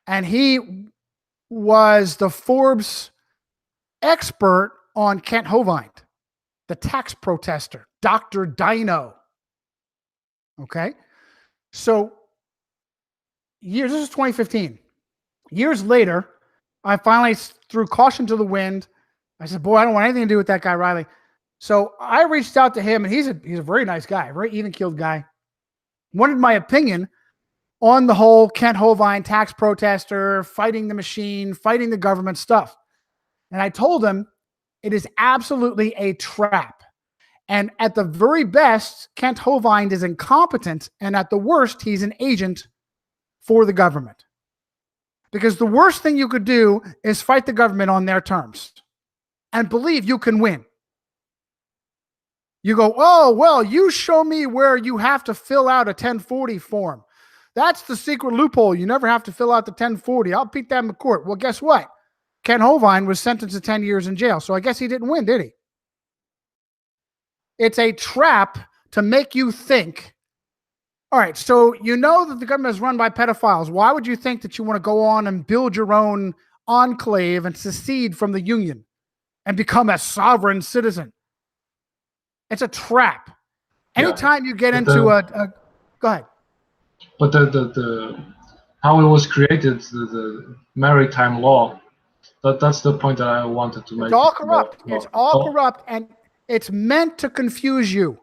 and he was the Forbes expert on Kent Hovind, the tax protester, Dr. Dino. Okay? So, this is 2015. Years later, I finally threw caution to the wind. I said, boy, I don't want anything to do with that guy, Riley. So I reached out to him, and he's a very nice guy, a very even-keeled guy. Wanted my opinion on the whole Kent Hovind tax protester, fighting the machine, fighting the government stuff. And I told him it is absolutely a trap. And at the very best, Kent Hovind is incompetent, and at the worst, he's an agent for the government. Because the worst thing you could do is fight the government on their terms and believe you can win. You go, oh, well, you show me where you have to fill out a 1040 form. That's the secret loophole. You never have to fill out the 1040. I'll beat that in court. Well, guess what? Ken Hovind was sentenced to 10 years in jail. So I guess he didn't win, did he? It's a trap to make you think. All right, so you know that the government is run by pedophiles. Why would you think that you want to go on and build your own enclave and secede from the union and become a sovereign citizen? It's a trap. Anytime you get into go ahead. But the how it was created, the maritime law, that's the point that I wanted to make. It's all corrupt. It's all corrupt, and it's meant to confuse you.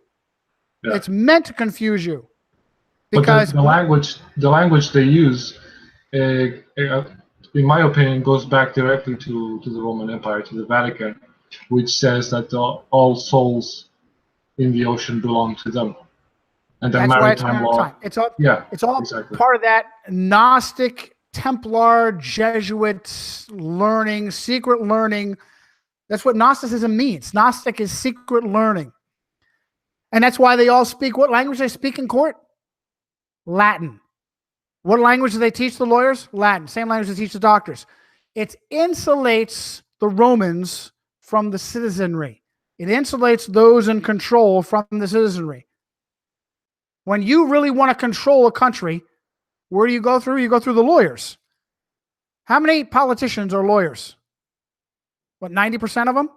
Yeah. It's meant to confuse you. Because the language they use, in my opinion, goes back directly to the Roman Empire, to the Vatican, which says that all souls in the ocean belong to them. And the maritime law. It's all exactly part of that Gnostic, Templar, Jesuit learning, secret learning. That's what Gnosticism means. Gnostic is secret learning. And that's why they all speak what language they speak in court? Latin. What language do they teach the lawyers? Latin. Same language they teach the doctors. It insulates the Romans from the citizenry. It insulates those in control from the citizenry. When you really want to control a country, where do you go through? You go through the lawyers. How many politicians are lawyers? What, 90% of them?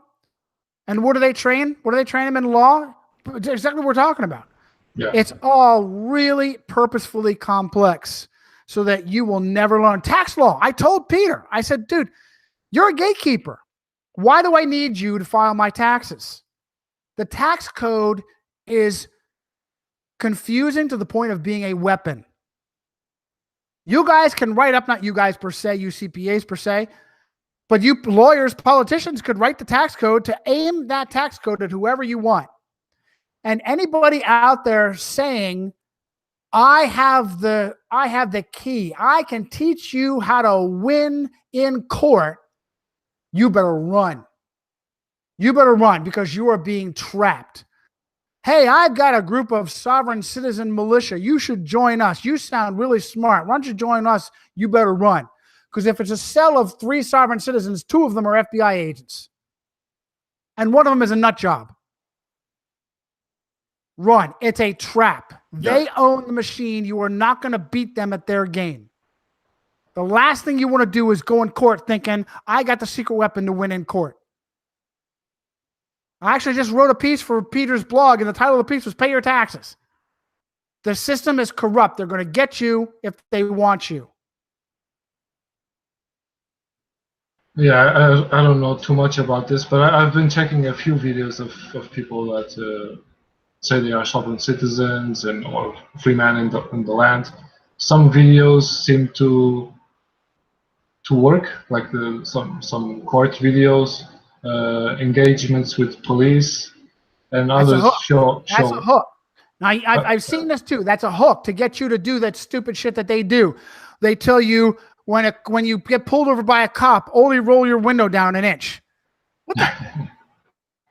And what do they train? What do they train them in law? Exactly what we're talking about. Yeah. It's all really purposefully complex so that you will never learn. Tax law. I told Peter, I said, dude, you're a gatekeeper. Why do I need you to file my taxes? The tax code is confusing to the point of being a weapon. You guys can write up, not you guys per se, you CPAs per se, but you lawyers, politicians could write the tax code to aim that tax code at whoever you want. And anybody out there saying, I have the key, I can teach you how to win in court, you better run. You better run because you are being trapped. Hey, I've got a group of sovereign citizen militia. You should join us. You sound really smart. Why don't you join us? You better run. Because if it's a cell of 3 sovereign citizens, 2 of them are FBI agents. And one of them is a nut job. Run. It's a trap. Yeah. They own the machine. You are not going to beat them at their game. The last thing you want to do is go in court thinking, I got the secret weapon to win in court. I actually just wrote a piece for Peter's blog, and the title of the piece was Pay Your Taxes. The system is corrupt. They're going to get you if they want you. Yeah, I don't know too much about this, but I've been checking a few videos of people that say they are sovereign citizens or free man in the land. Some videos seem to work, like some court videos, engagements with police, and others show. That's a hook. Now, I've seen this too. That's a hook to get you to do that stupid shit that they do. They tell you when you get pulled over by a cop, only roll your window down an inch.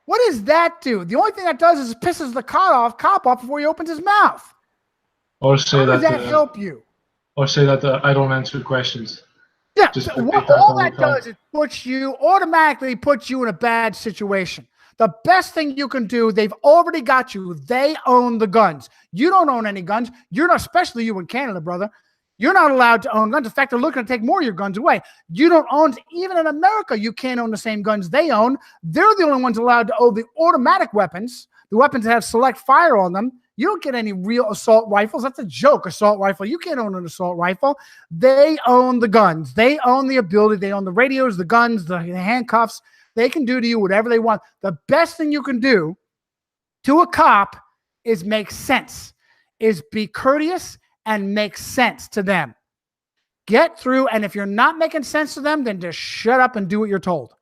What does that do? The only thing that does is pisses the cop off before he opens his mouth. Or say How does that help you? Or say that I don't answer questions. Yeah, all that does is automatically puts you in a bad situation. The best thing you can do, they've already got you. They own the guns. You don't own any guns. You're not, especially you in Canada, brother. You're not allowed to own guns. In fact, they're looking to take more of your guns away. You don't own, even in America, you can't own the same guns they own. They're the only ones allowed to own the automatic weapons, the weapons that have select fire on them. You don't get any real assault rifles. That's a joke, assault rifle. You can't own an assault rifle. They own the guns. They own the ability. They own the radios, the guns, the handcuffs. They can do to you whatever they want. The best thing you can do to a cop is make sense, is be courteous and make sense to them. Get through, and if you're not making sense to them, then just shut up and do what you're told.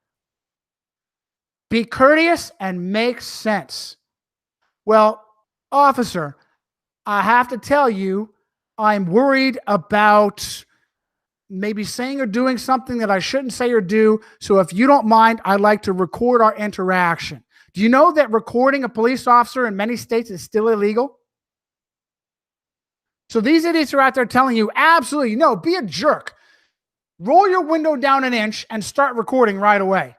Be courteous and make sense. Well, officer, I have to tell you, I'm worried about maybe saying or doing something that I shouldn't say or do. So if you don't mind, I'd like to record our interaction. Do you know that recording a police officer in many states is still illegal? So these idiots are out there telling you, absolutely, no, be a jerk. Roll your window down an inch and start recording right away.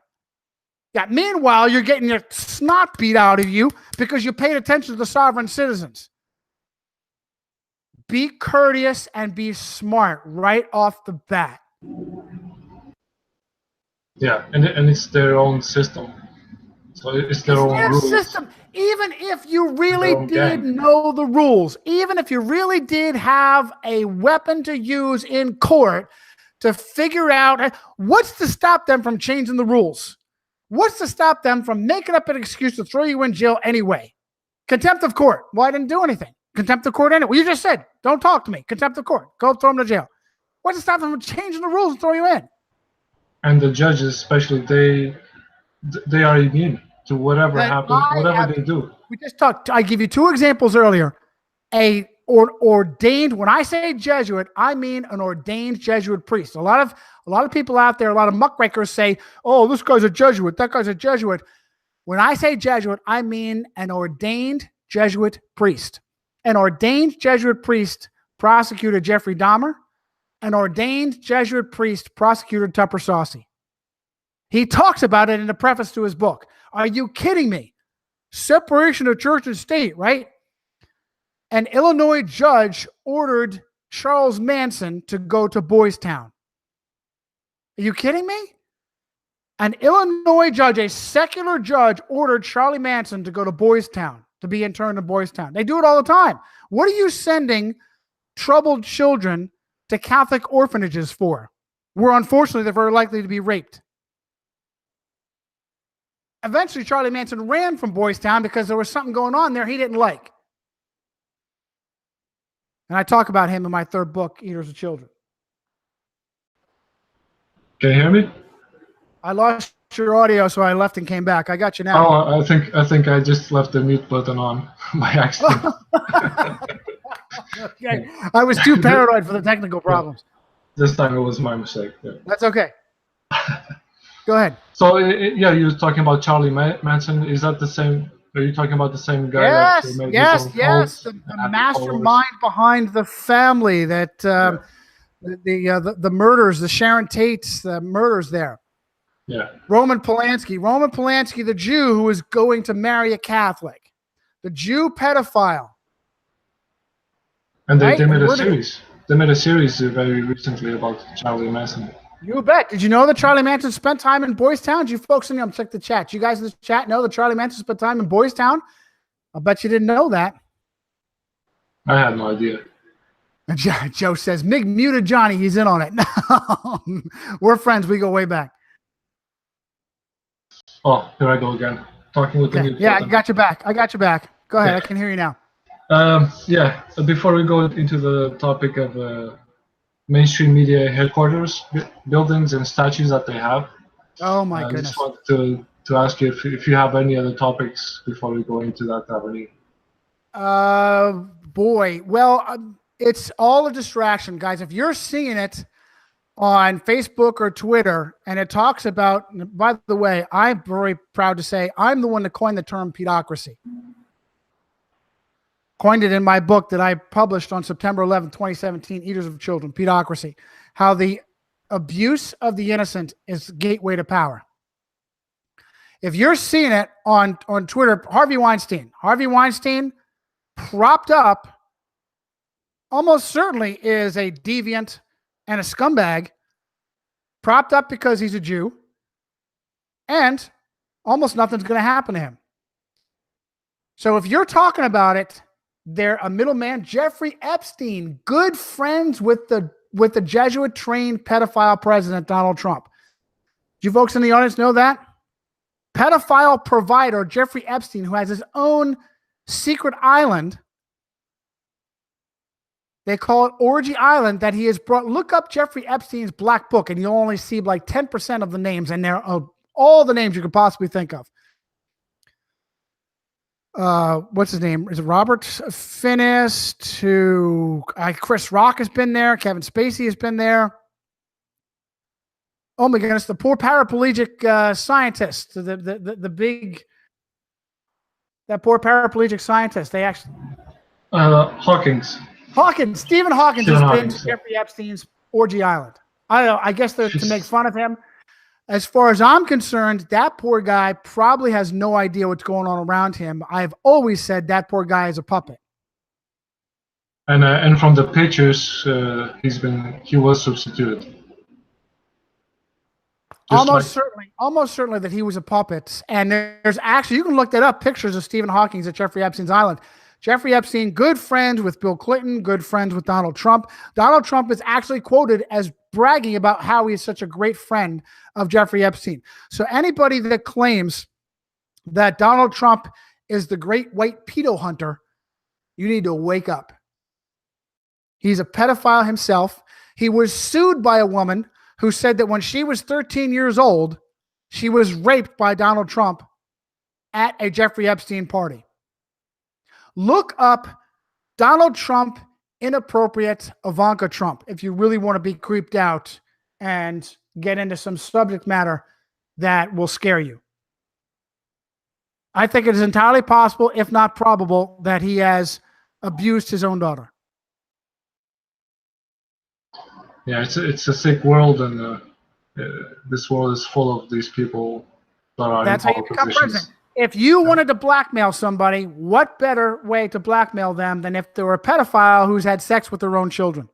Yeah, meanwhile, you're getting your snot beat out of you because you paid attention to the sovereign citizens. Be courteous and be smart right off the bat. Yeah, and it's their own system. So it's their own rules. System. Even if you really did know the rules, even if you really did have a weapon to use in court to figure out what's to stop them from changing the rules. What's to stop them from making up an excuse to throw you in jail anyway? Contempt of court. Well, I didn't do anything. Contempt of court anyway. Well, you just said, don't talk to me. Contempt of court. Go throw them to jail. What's to stop them from changing the rules and throw you in? And the judges, especially, they are immune to whatever happens, whatever they do. We just talked. I give you two examples earlier. Ordained. When I say Jesuit, I mean an ordained Jesuit priest. A lot of people out there, a lot of muckrakers say, "Oh, this guy's a Jesuit. That guy's a Jesuit." When I say Jesuit, I mean an ordained Jesuit priest. An ordained Jesuit priest prosecuted Jeffrey Dahmer. An ordained Jesuit priest prosecuted Tupper Saucy. He talks about it in the preface to his book. Are you kidding me? Separation of church and state, right? An Illinois judge ordered Charles Manson to go to Boys Town. Are you kidding me? An Illinois judge, a secular judge, ordered Charlie Manson to go to Boys Town, to be interned in Boys Town. They do it all the time. What are you sending troubled children to Catholic orphanages for? Where unfortunately they're very likely to be raped. Eventually, Charlie Manson ran from Boys Town because there was something going on there he didn't like. And I talk about him in my third book, Eaters of Children. Can you hear me? I lost your audio, so I left and came back. I got you now. Oh, I think I just left the mute button on by accident. Okay. I was too paranoid for the technical problems. This time it was my mistake. Yeah. That's okay. Go ahead. So, yeah, you were talking about Charlie Manson. Is that the same? Are you talking about the same guy? Yes. The mastermind behind the family that the murders, the Sharon Tate's murders there. Yeah. Roman Polanski, the Jew who was going to marry a Catholic, the Jew pedophile. And they made a series. They made a series very recently about Charlie Manson. You bet. Did you know that Charlie Manson spent time in Boys Town? You folks in there, check the chat. You guys in the chat know that Charlie Manson spent time in Boys Town? I bet you didn't know that. I had no idea. Joe says, Mig muted Johnny. He's in on it. We're friends. We go way back. Oh, here I go again. Talking with the mute Yeah, button. I got your back. Go ahead. I can hear you now. Yeah, before we go into the topic of mainstream media headquarters buildings and statues that they have. Oh my goodness! I just wanted to ask you if you have any other topics before we go into that avenue. Boy, well, it's all a distraction, guys. If you're seeing it on Facebook or Twitter, and it talks about, by the way, I'm very proud to say I'm the one that coined the term pedocracy. Coined it in my book that I published on September 11, 2017, Eaters of Children, Pedocracy, how the abuse of the innocent is the gateway to power. If you're seeing it on Twitter, Harvey Weinstein propped up, almost certainly is a deviant and a scumbag, propped up because he's a Jew, and almost nothing's going to happen to him. So if you're talking about it, they're a middleman. Jeffrey Epstein, good friends with the Jesuit-trained pedophile president Donald Trump. Do you folks in the audience know that? Pedophile provider Jeffrey Epstein, who has his own secret island. They call it Orgy Island, that he has brought. Look up Jeffrey Epstein's black book, and you'll only see like 10% of the names, and they're all the names you could possibly think of. What's his name? Is it Robert Finnis? Chris Rock has been there. Kevin Spacey has been there. Oh my goodness, the poor paraplegic scientist, the big, that poor paraplegic scientist. They actually Hawkins. Hawkins, Stephen Hawkins Stephen has been Hawkins, to yeah. Jeffrey Epstein's orgy island. I don't know. I guess to She's- make fun of him. As far as I'm concerned, that poor guy probably has no idea what's going on around him. I've always said that poor guy is a puppet. And from the pictures, he was substituted. Almost certainly that he was a puppet. And there's actually, you can look that up, pictures of Stephen Hawking at Jeffrey Epstein's island. Jeffrey Epstein, good friends with Bill Clinton, good friends with Donald Trump. Donald Trump is actually quoted as bragging about how he's such a great friend of Jeffrey Epstein. So anybody that claims that Donald Trump is the great white pedo hunter, you need to wake up. He's a pedophile himself. He was sued by a woman who said that when she was 13 years old, she was raped by Donald Trump at a Jeffrey Epstein party. Look up Donald Trump inappropriate Ivanka Trump if you really want to be creeped out and get into some subject matter that will scare you. I think it is entirely possible, if not probable, that he has abused his own daughter. Yeah, it's a sick world, and this world is full of these people that are That's in how you power become positions. president. If you wanted to blackmail somebody, what better way to blackmail them than if they were a pedophile who's had sex with their own children?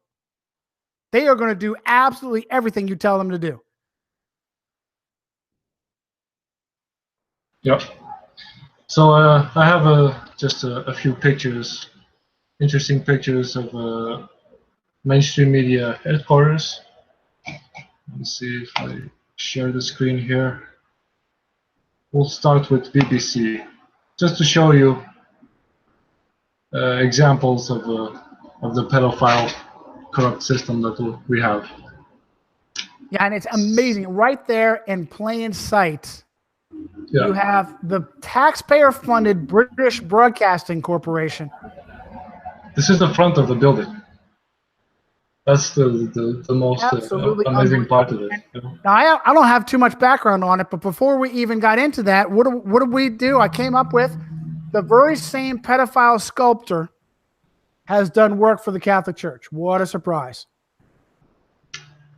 They are going to do absolutely everything you tell them to do. Yep. So I have just a few pictures, interesting pictures of mainstream media headquarters. Let me see if I share the screen here. We'll start with BBC, just to show you examples of the pedophile corrupt system that we have. Yeah, and it's amazing. Right there in plain sight, Yeah. you have the taxpayer-funded British Broadcasting Corporation. This is the front of the building. That's the most amazing part of it. You know? Now, I don't have too much background on it, but before we even got into that, what did we do? I came up with the very same pedophile sculptor has done work for the Catholic Church. What a surprise.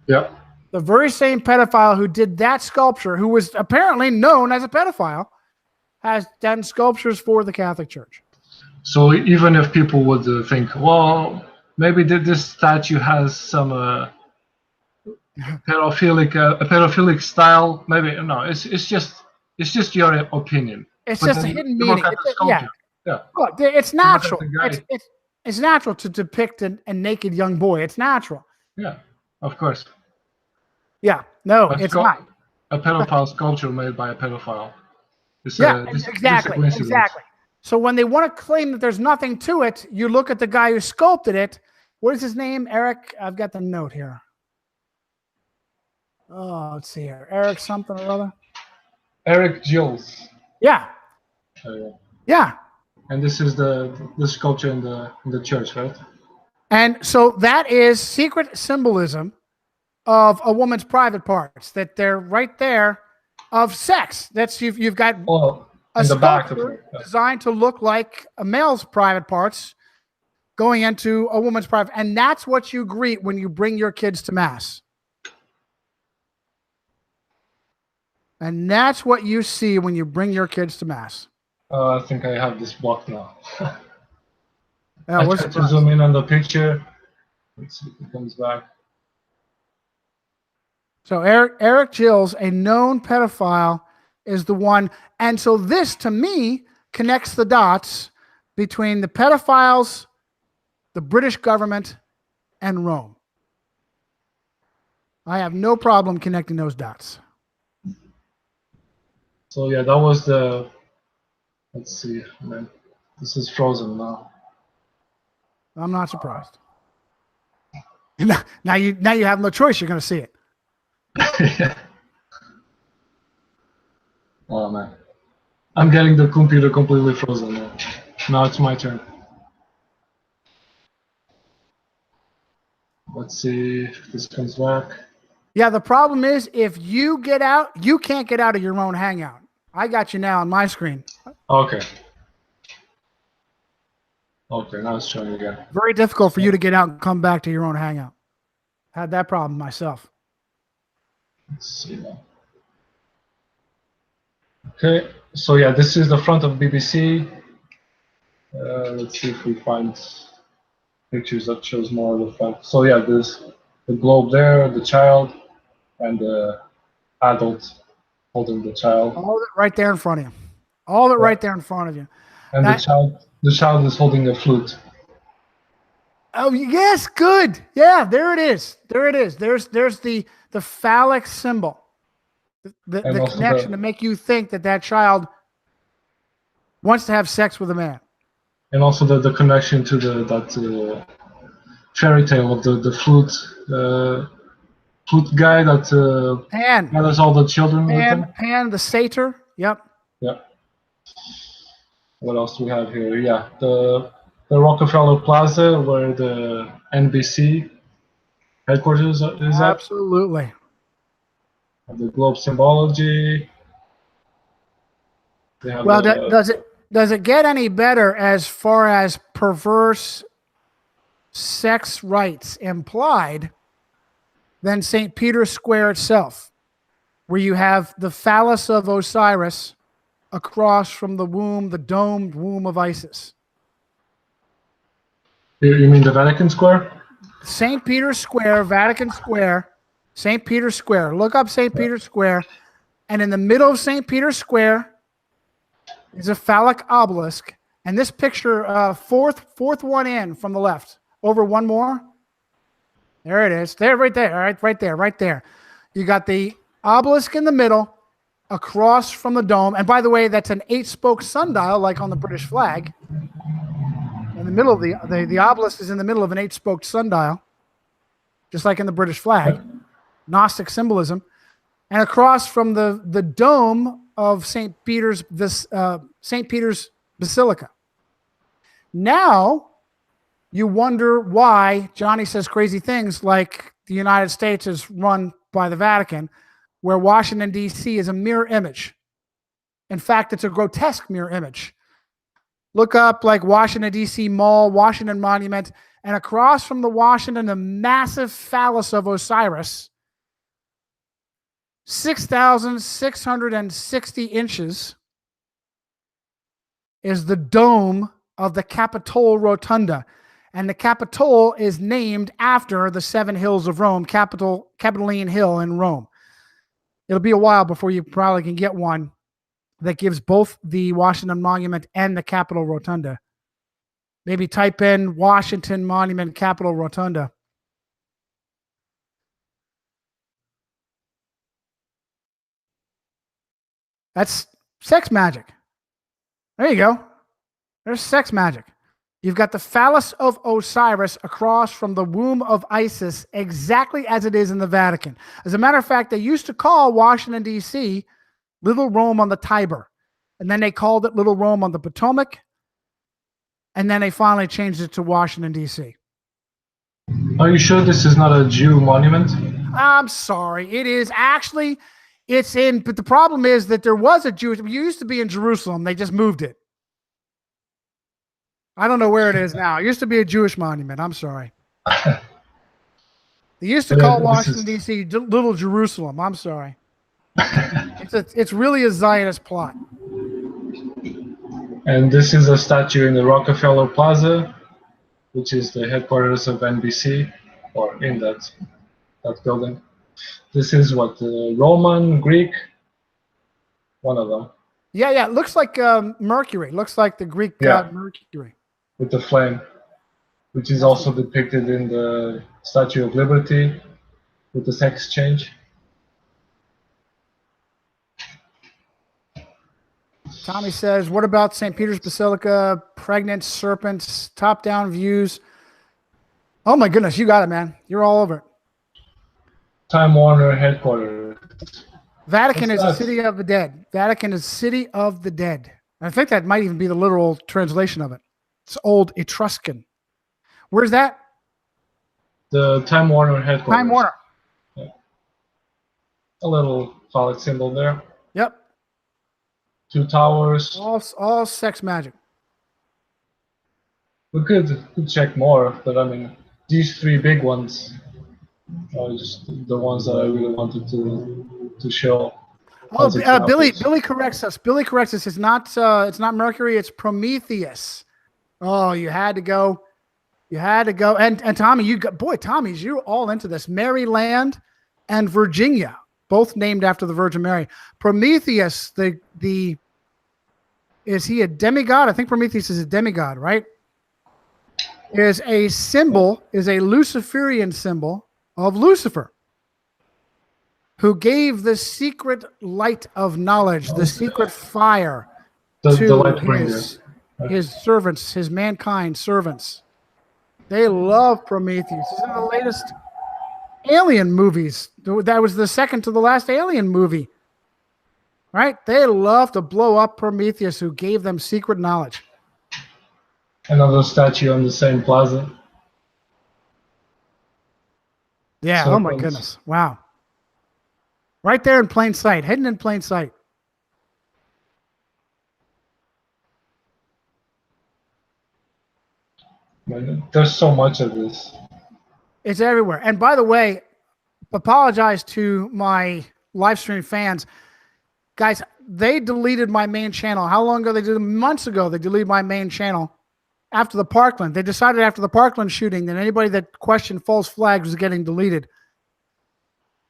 Yeah. The very same pedophile who did that sculpture, who was apparently known as a pedophile, has done sculptures for the Catholic Church. So even if people would think, well, maybe this statue has some pedophilic style, maybe no, it's just your opinion. It's But just a then hidden you look meaning. at the sculpture. Yeah. Look, it's natural. the guy. It's natural to depict a naked young boy. It's natural. Yeah, of course. Yeah, no, it's not. A pedophile sculpture made by a pedophile. Exactly. So when they want to claim that there's nothing to it, you look at the guy who sculpted it. What is his name? Eric? I've got the note here. Oh, let's see here. Eric something or other. Eric Gills. Yeah. Yeah. And this is the sculpture in the church, right? And so that is secret symbolism of a woman's private parts, that they're right there of sex. That's you've got a sculpture designed to look like a male's private parts going into a woman's private. And that's what you greet when you bring your kids to mass. And that's what you see when you bring your kids to mass. I think I have this blocked now. I tried to zoom in on the picture. Let's see if it comes back. So Eric Gills, a known pedophile, is the one. And so this, to me, connects the dots between the pedophiles, the British government, and Rome. I have no problem connecting those dots. So yeah, that was the. Let's see. Man, this is frozen now. I'm not surprised. Now you have no choice. You're going to see it. Oh man, I'm getting the computer completely frozen now. Now it's my turn. Let's see if this comes back. Yeah, the problem is if you get out, you can't get out of your own Hangout. I got you now on my screen. Okay. Okay, now it's showing again. Very difficult for you to get out and come back to your own Hangout. Had that problem myself. Let's see now. Okay, so yeah, this is the front of BBC. Let's see if we find pictures that shows more of the front. So yeah, there's the globe there, the child, and the adult holding the child. All of it right there in front of you. All of it right there in front of you. And the child is holding a flute. Oh yes, good. Yeah, there it is. There it is. There's the phallic symbol. The connection to make you think that child wants to have sex with a man. And also the connection to that fairy tale of the flute guy that gathers all the children with him. Pan, the satyr. Yep. Yep. What else do we have here? Yeah, the Rockefeller Plaza where the NBC headquarters is at. Absolutely. The globe symbology. Well, does it get any better as far as perverse sex rights implied than St. Peter's Square itself, where you have the phallus of Osiris across from the womb, the domed womb of Isis? You mean the Vatican Square? St. Peter's Square, Vatican Square, St. Peter's Square. Look up St. Peter's Square, and in the middle of St. Peter's Square is a phallic obelisk. And this picture, fourth one in from the left. Over one more. There it is. There, right there. All right, right there. You got the obelisk in the middle, across from the dome. And by the way, that's an 8-spoke sundial, like on the British flag. In the middle of the obelisk is in the middle of an 8-spoked sundial, just like in the British flag. Gnostic symbolism. And across from the dome of St. Peter's Basilica. Now, you wonder why Johnny says crazy things like the United States is run by the Vatican, where Washington, D.C. is a mirror image. In fact, it's a grotesque mirror image. Look up like Washington, D.C. Mall, Washington Monument, and across from the Washington, the massive phallus of Osiris, 6,660 inches, is the dome of the Capitol Rotunda. And the Capitol is named after the 7 hills of Rome, Capitoline Hill in Rome. It'll be a while before you probably can get one that gives both the Washington Monument and the Capitol Rotunda. Maybe type in Washington Monument, Capitol Rotunda. That's sex magic. There you go. There's sex magic. You've got the phallus of Osiris across from the womb of Isis, exactly as it is in the Vatican. As a matter of fact, they used to call Washington, D.C. Little Rome on the Tiber. And then they called it Little Rome on the Potomac. And then they finally changed it to Washington, D.C. Are you sure this is not a Jew monument? I'm sorry. It is actually, it's in, but the problem is that there was a Jewish, it used to be in Jerusalem. They just moved it. I don't know where it is now. It used to be a Jewish monument. I'm sorry. They used to call Washington, D.C. Little Jerusalem. I'm sorry. It's really a Zionist plot. And this is a statue in the Rockefeller Plaza, which is the headquarters of NBC, or in that building. This is what, Roman, Greek, one of them. Yeah. It looks like Mercury. Looks like the Greek god Mercury. With the flame, which is also depicted in the Statue of Liberty with the sex change. Tommy says, what about St. Peter's Basilica, pregnant serpents, top-down views? Oh my goodness, you got it, man. You're all over it. Time Warner headquarters. Vatican is the city of the dead. Vatican is city of the dead. I think that might even be the literal translation of it. It's old Etruscan. Where's that? The Time Warner headquarters. Time Warner. Yeah. a little phallic symbol there. Yep. 2 towers. All sex magic. We could check more, but I mean, these 3 big ones are just the ones that I really wanted to show. Oh, Billy corrects us. Billy corrects us. It's not Mercury. It's Prometheus. Oh, you had to go. You had to go. And Tommy, Tommy's, you're all into this. Maryland and Virginia, both named after the Virgin Mary. Prometheus, is he a demigod? I think Prometheus is a demigod, right? Is a Luciferian symbol of Lucifer, who gave the secret light of knowledge, the secret fire to his servants, his mankind servants. They love Prometheus. This is in the latest Alien movies. That was the second to the last Alien movie. Right? They love to blow up Prometheus, who gave them secret knowledge. Another statue on the same plaza. Yeah, oh my goodness. Wow. Right there in plain sight, hidden in plain sight. There's so much of this. It's everywhere. And by the way, apologize to my live stream fans. Guys, they deleted my main channel. How long ago? They did it months ago. They deleted my main channel after the Parkland. They decided after the Parkland shooting that anybody that questioned false flags was getting deleted.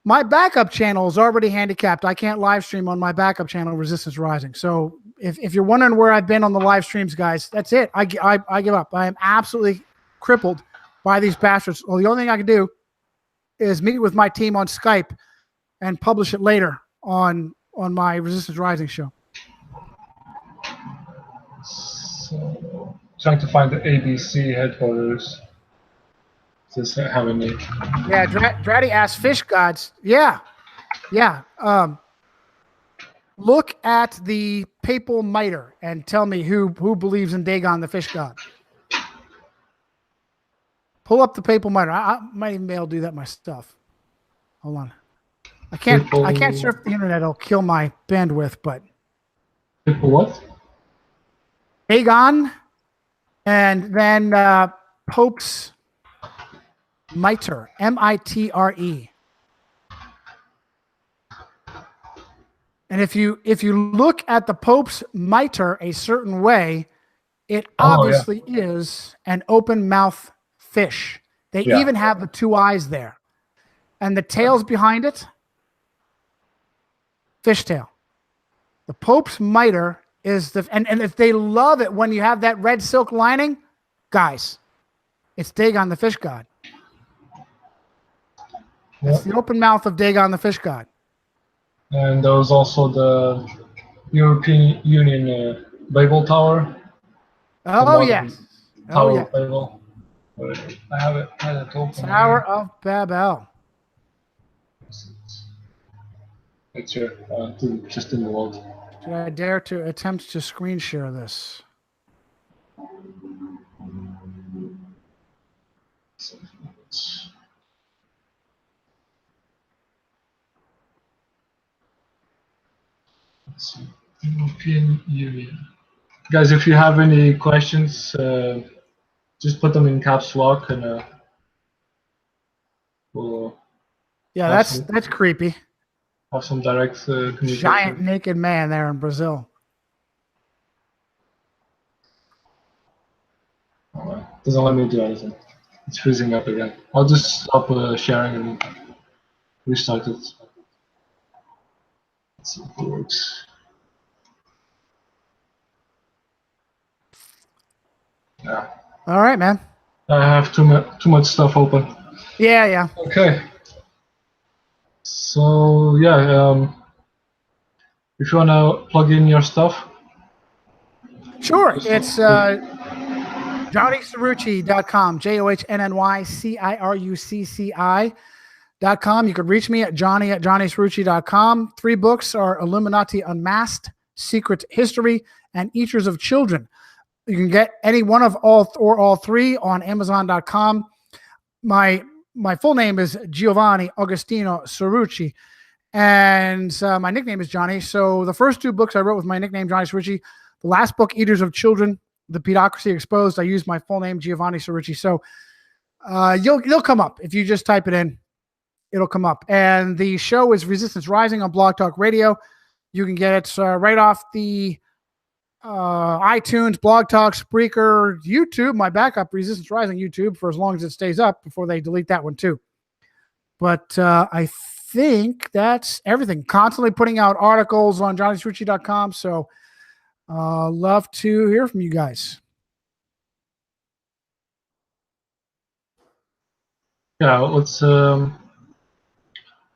My backup channel is already handicapped. I can't live stream on my backup channel, Resistance Rising. So if you're wondering where I've been on the live streams, guys, that's it. I give up. I am absolutely crippled by these bastards. Well, the only thing I can do is meet with my team on Skype and publish it later on my Resistance Rising show. So, trying to find the ABC headquarters. Does it have any? Yeah, Dratty asked fish gods. Yeah. Look at the papal mitre and tell me who believes in Dagon, the fish god. Pull up the papal mitre. I might even be able to do that myself. Hold on. I can't surf the internet. It'll kill my bandwidth, but. Papal what? Dagon, and then Pope's mitre, M-I-T-R-E. And if you look at the Pope's mitre a certain way, it obviously is an open mouth fish. They even have the 2 eyes there. And the tail's behind it, fishtail. The Pope's mitre is and if they love it when you have that red silk lining, guys, it's Dagon the fish god. It's the open mouth of Dagon the fish god. And there was also the European Union Babel Tower. Oh, yes. Tower of Babel. I have it open. Tower of Babel. It's here, just in the world. Should I dare to attempt to screen share this? Let's see. European Union. Guys, if you have any questions, just put them in caps lock and we'll. Yeah, that's creepy. Have some direct communication. Giant naked man there in Brazil. Doesn't let me do anything. It's freezing up again. I'll just stop sharing and restart it. Let's see if it works. Yeah. All right, man. I have too much stuff open. Yeah. Okay. So yeah, if you wanna plug in your stuff. Sure, it's JohnnyCirucci.com, JohnnyCirucci.com. You could reach me at Johnny@JohnnyCirucci.com. 3 books are Illuminati Unmasked, Secret History, and Eaters of Children. You can get any one of all 3 on Amazon.com. My full name is Giovanni Agostino Cirucci, And my nickname is Johnny. So the first 2 books I wrote with my nickname, Johnny Cirucci. The last book, Eaters of Children, The Pedocracy Exposed, I used my full name, Giovanni Cirucci. So you'll come up. If you just type it in, it'll come up. And the show is Resistance Rising on Blog Talk Radio. You can get it right off the iTunes, Blog Talk, Spreaker, YouTube, my backup, Resistance Rising YouTube, for as long as it stays up before they delete that one too. But I think that's everything. Constantly putting out articles on johnnycirucci.com. So love to hear from you guys. Yeah, let's.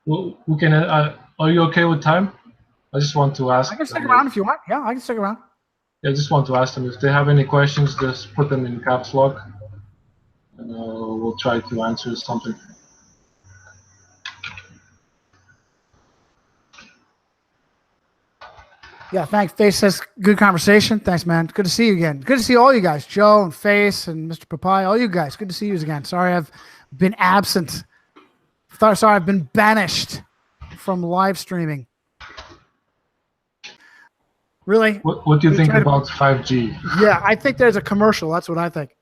We can. Are you okay with time? I just want to ask. I can stick around if you want. Yeah, I can stick around. I just want to ask them if they have any questions. Just put them in caps lock, and we'll try to answer something. Yeah, thanks. Face says good conversation. Thanks, man. Good to see you again. Good to see all you guys, Joe and Face and Mr. Papai, all you guys. Good to see you again. Sorry I've been absent. Sorry I've been banished from live streaming. Really? What do you think about 5G? Yeah, I think there's a commercial. That's what I think.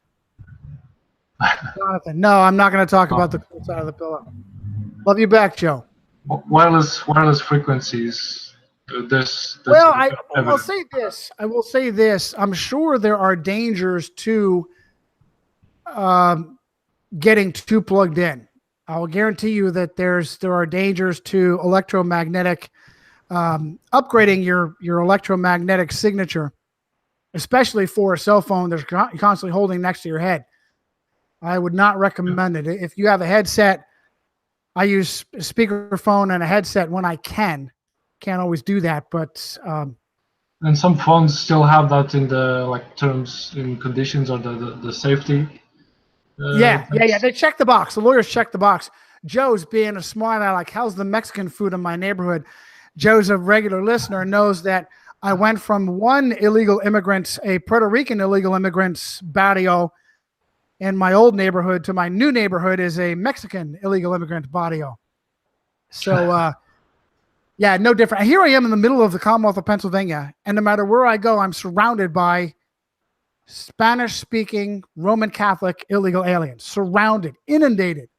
Jonathan, no, I'm not going to talk about the cool side of the pillow. Love you back, Joe. Wireless frequencies. Well, I will say this. I will say this. I'm sure there are dangers to getting too plugged in. I will guarantee you that there are dangers to electromagnetic upgrading your electromagnetic signature, especially for a cell phone that's constantly holding next to your head. I would not recommend it. If you have a headset, I use a speakerphone and a headset when I can. Can't always do that, but and some phones still have that in the terms and conditions or the safety. Yeah. They check the box. The lawyers check the box. Joe's being a smart aleck. How's the Mexican food in my neighborhood? Joe's a regular listener and knows that I went from one illegal immigrant, a Puerto Rican illegal immigrant's barrio in my old neighborhood, to my new neighborhood is a Mexican illegal immigrant barrio. So, yeah, no different. Here I am in the middle of the Commonwealth of Pennsylvania, and no matter where I go, I'm surrounded by Spanish-speaking Roman Catholic illegal aliens. Surrounded, inundated.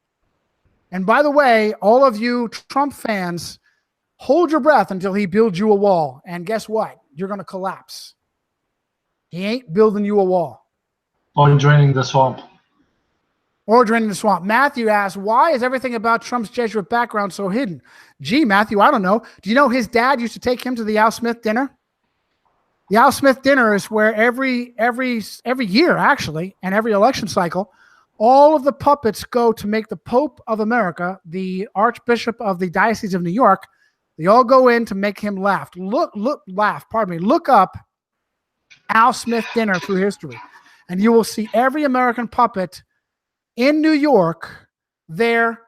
And by the way, all of you Trump fans, hold your breath until he builds you a wall. And guess what? You're going to collapse. He ain't building you a wall. Or draining the swamp. Or draining the swamp. Matthew asks, why is everything about Trump's Jesuit background so hidden? Gee, Matthew, I don't know. Do you know his dad used to take him to the Al Smith dinner? The Al Smith dinner is where every year, actually, and every election cycle, all of the puppets go to make the Pope of America, the Archbishop of the Diocese of New York. They all go in to make him laugh. Look up Al Smith dinner through history, and you will see every American puppet in New York there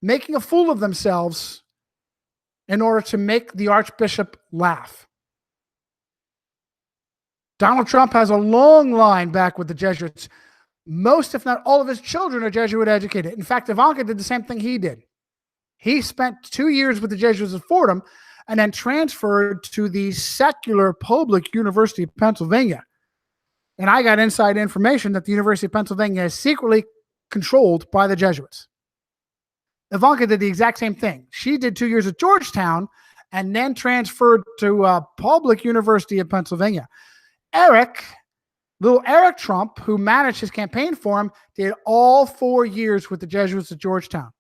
making a fool of themselves in order to make the Archbishop laugh. Donald Trump has a long line back with the Jesuits. Most, if not all, of his children are Jesuit educated. In fact, Ivanka did the same thing he did. He spent 2 years with the Jesuits at Fordham and then transferred to the secular public University of Pennsylvania. And I got inside information that the University of Pennsylvania is secretly controlled by the Jesuits. Ivanka did the exact same thing. She did 2 years at Georgetown and then transferred to public University of Pennsylvania. Little Eric Trump, who managed his campaign for him, did all 4 years with the Jesuits at Georgetown.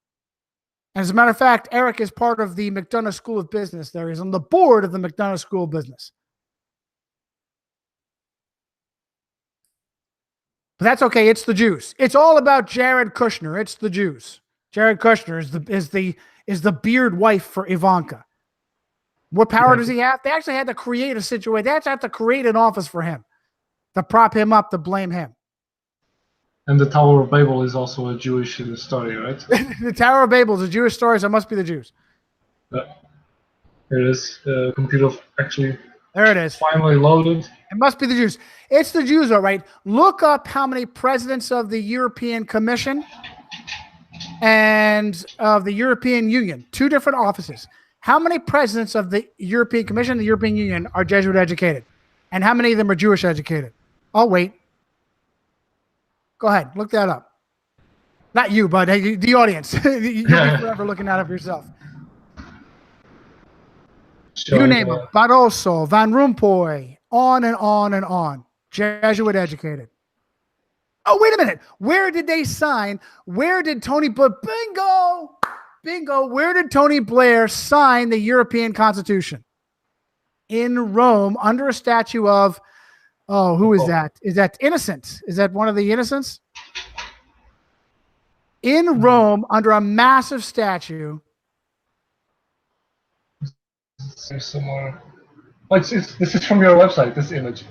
And as a matter of fact, Eric is part of the McDonough School of Business. There he's on the board of the McDonough School of Business. But that's okay. It's the Jews. It's all about Jared Kushner. It's the Jews. Jared Kushner is the beard wife for Ivanka. What power does he have? They actually had to create a situation. They actually had to create an office for him to prop him up, to blame him. And the Tower of Babel is also a Jewish story, right? The Tower of Babel is a Jewish story, so it must be the Jews. There it is. Computer actually. There it is. Finally loaded. It must be the Jews. It's the Jews, all right. Look up how many presidents of the European Commission and of the European Union, 2 different offices. How many presidents of the European Commission, the European Union, are Jesuit educated? And how many of them are Jewish educated? I'll wait. Go ahead. Look that up. Not you, but the audience. You'll be forever looking that up yourself. You name them. Barroso, Van Rompuy, on and on and on. Jesuit educated. Oh, wait a minute. Where did they sign? Where did Tony Blair? Bingo. Where did Tony Blair sign the European Constitution? In Rome, under a statue of, who is that? Is that Innocent? Is that one of the Innocents? In Rome, under a massive statue. Somewhere. This is from your website, this image.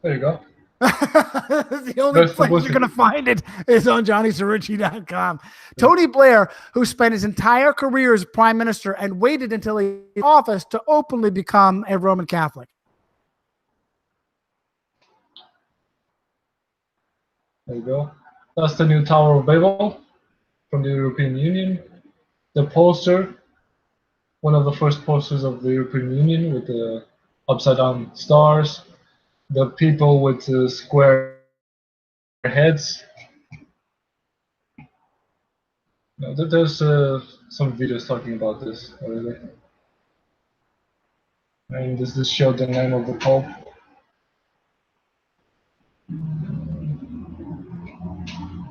There you go. The only place you're going to find it is on JohnnyCirucci.com. Tony Blair, who spent his entire career as prime minister and waited until he was in office to openly become a Roman Catholic. There you go. That's the new Tower of Babel from the European Union. The poster, one of the first posters of the European Union with the upside down stars. The people with square heads. No, there's some videos talking about this already. And does this show the name of the Pope?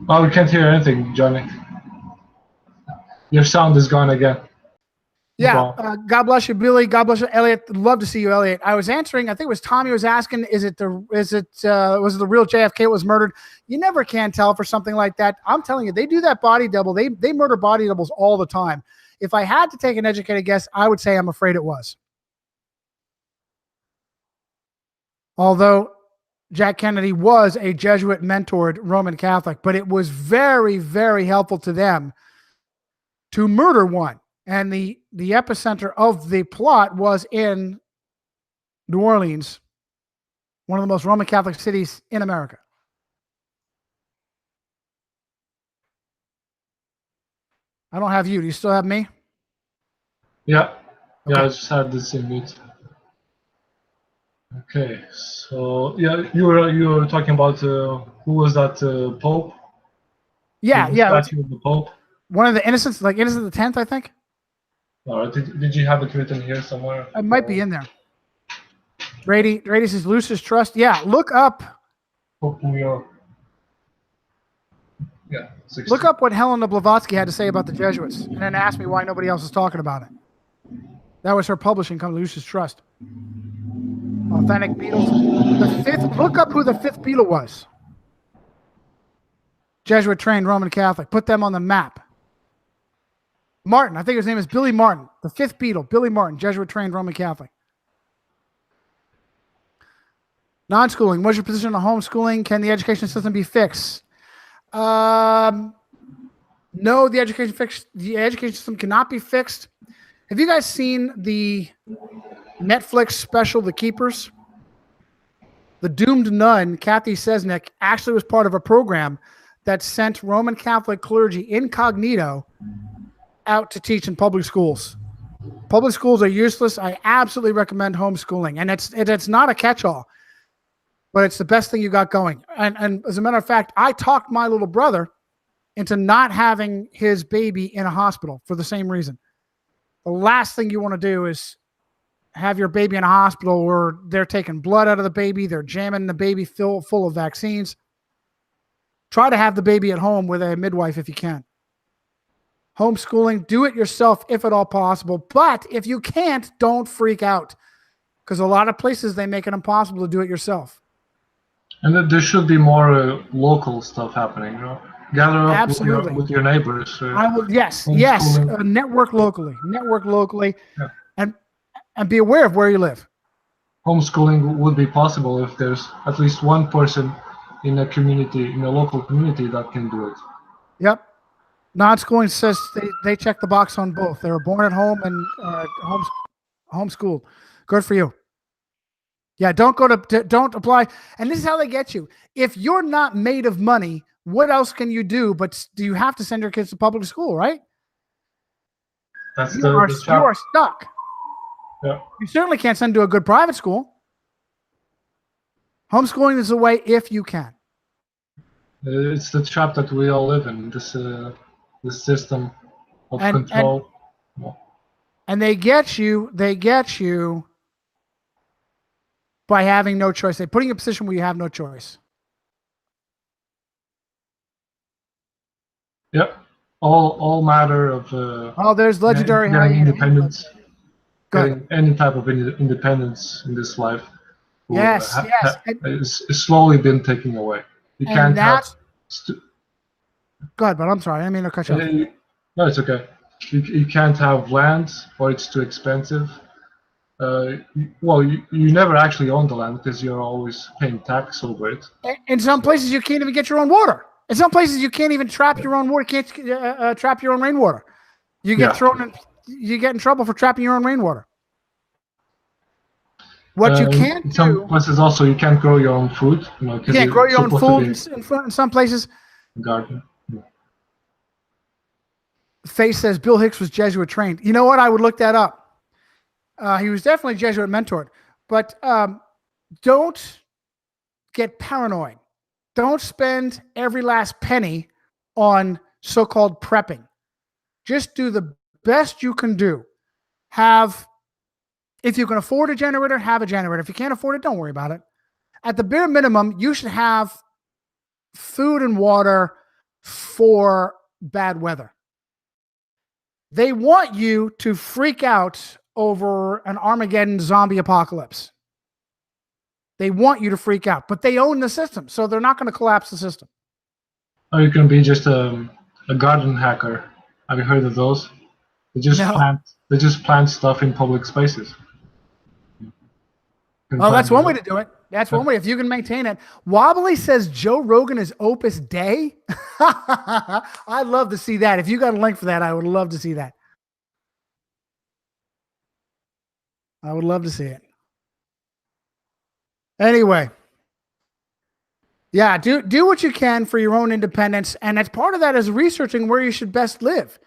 Oh, we can't hear anything, Johnny. Your sound is gone again. Yeah, God bless you, Billy. God bless you, Elliot. Love to see you, Elliot. I was answering. I think it was Tommy was asking, was it the real JFK was murdered? You never can tell for something like that. I'm telling you, they do that body double. They murder body doubles all the time. If I had to take an educated guess, I would say I'm afraid it was. Although Jack Kennedy was a Jesuit mentored Roman Catholic, but it was very, very helpful to them to murder one. And the epicenter of the plot was in New Orleans, one of the most Roman Catholic cities in America. I don't have you. Do you still have me? Yeah. Yeah, Okay. I just had this in mute. Okay, so yeah, you were talking about who was that Pope? Yeah, the statue of the Pope. One of the Innocents, like Innocent the 10th, I think. All right, did you have it written here somewhere? It might be in there. Brady says Lucis Trust. Yeah, look up. Pope Leo. Yeah. 16. Look up what Helena Blavatsky had to say about the Jesuits, and then ask me why nobody else is talking about it. That was her publishing company, Lucis Trust. Authentic Beatles. The fifth. Look up who the fifth Beatle was. Jesuit trained Roman Catholic. Put them on the map. Martin. I think his name is Billy Martin. The fifth Beatle, Billy Martin, Jesuit trained Roman Catholic. Non-schooling. What's your position on homeschooling? Can the education system be fixed? No, the education system cannot be fixed. Have you guys seen the Netflix special, The Keepers? The doomed nun, Kathy Sesnick, actually was part of a program that sent Roman Catholic clergy incognito out to teach in public schools. Public schools are useless. I absolutely recommend homeschooling. And it's not a catch-all, but it's the best thing you got going. And as a matter of fact, I talked my little brother into not having his baby in a hospital for the same reason. The last thing you want to do is have your baby in a hospital where they're taking blood out of the baby, they're jamming the baby full of vaccines. Try to have the baby at home with a midwife if you can. Homeschooling, do it yourself if at all possible. But if you can't, don't freak out, because a lot of places they make it impossible to do it yourself. And there should be more local stuff happening, you know? Gather up with your neighbors. Yes. Network locally. Yeah. And be aware of where you live. Homeschooling would be possible if there's at least one person in a community, in a local community, that can do it. Yep. Non-schooling says they check the box on both. They were born at home and homeschooled. Good for you. Yeah, don't apply. And this is how they get you. If you're not made of money, what else can you do? But do you have to send your kids to public school, right? You are stuck. Yeah. You certainly can't send to a good private school. Homeschooling is the way if you can. It's the trap that we all live in. This system of control. And they get you by having no choice. They put you in a position where you have no choice. Yep. All matter of there's legendary getting independence, getting any type of independence in this life. Yes. Is slowly been taken away. You can't have. Go ahead, but I'm sorry. I mean to cut you off. No, it's okay. You can't have land, or it's too expensive. Well, you never actually own the land because you're always paying tax over it. In some places, you can't even get your own water. In some places, you can't even trap your own water. You can't trap your own rainwater. You get thrown in. You get in trouble for trapping your own rainwater. What you can't do. In some places, also, you can't grow your own food. You can't grow your own food in some places. Garden. Face says Bill Hicks was Jesuit trained. You know what? I would look that up. He was definitely Jesuit mentored. But don't get paranoid. Don't spend every last penny on so-called prepping. Just do the best you can do. If you can afford a generator, have a generator. If you can't afford it, don't worry about it. At the bare minimum, you should have food and water for bad weather. They want you to freak out over an Armageddon zombie apocalypse. They want you to freak out, but they own the system, so they're not going to collapse the system. Or you can be just a garden hacker. Have you heard of those? They just plant stuff in public spaces. Oh, that's one way to do it. That's one way if you can maintain it. Wobbly says Joe Rogan is Opus Dei. I'd love to see that. If you got a link for that, I would love to see that. I would love to see it. Anyway. Yeah, do what you can for your own independence. And as part of that is researching where you should best live.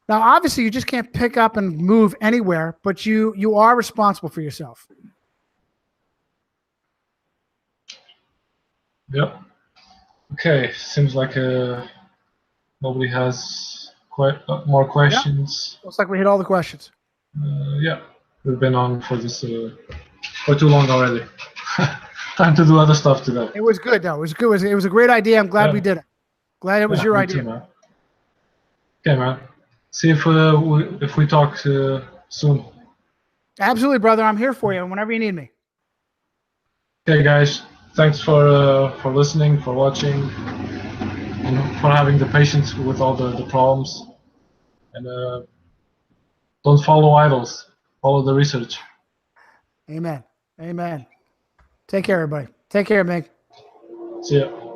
Now, obviously, you just can't pick up and move anywhere, but you are responsible for yourself. Yep. Okay. Seems like nobody has more questions. Yep. Looks like we hit all the questions. Yeah. We've been on for this for too long already. Time to do other stuff today. It was good, though. It was good. It was a great idea. I'm glad we did it. Glad it was your idea. Too, man. Okay, man. See if we talk soon. Absolutely, brother. I'm here for you whenever you need me. Okay, guys. Thanks for listening, for watching, and for having the patience with all the problems. And don't follow idols. Follow the research. Amen. Amen. Take care, everybody. Take care, Meg. See ya.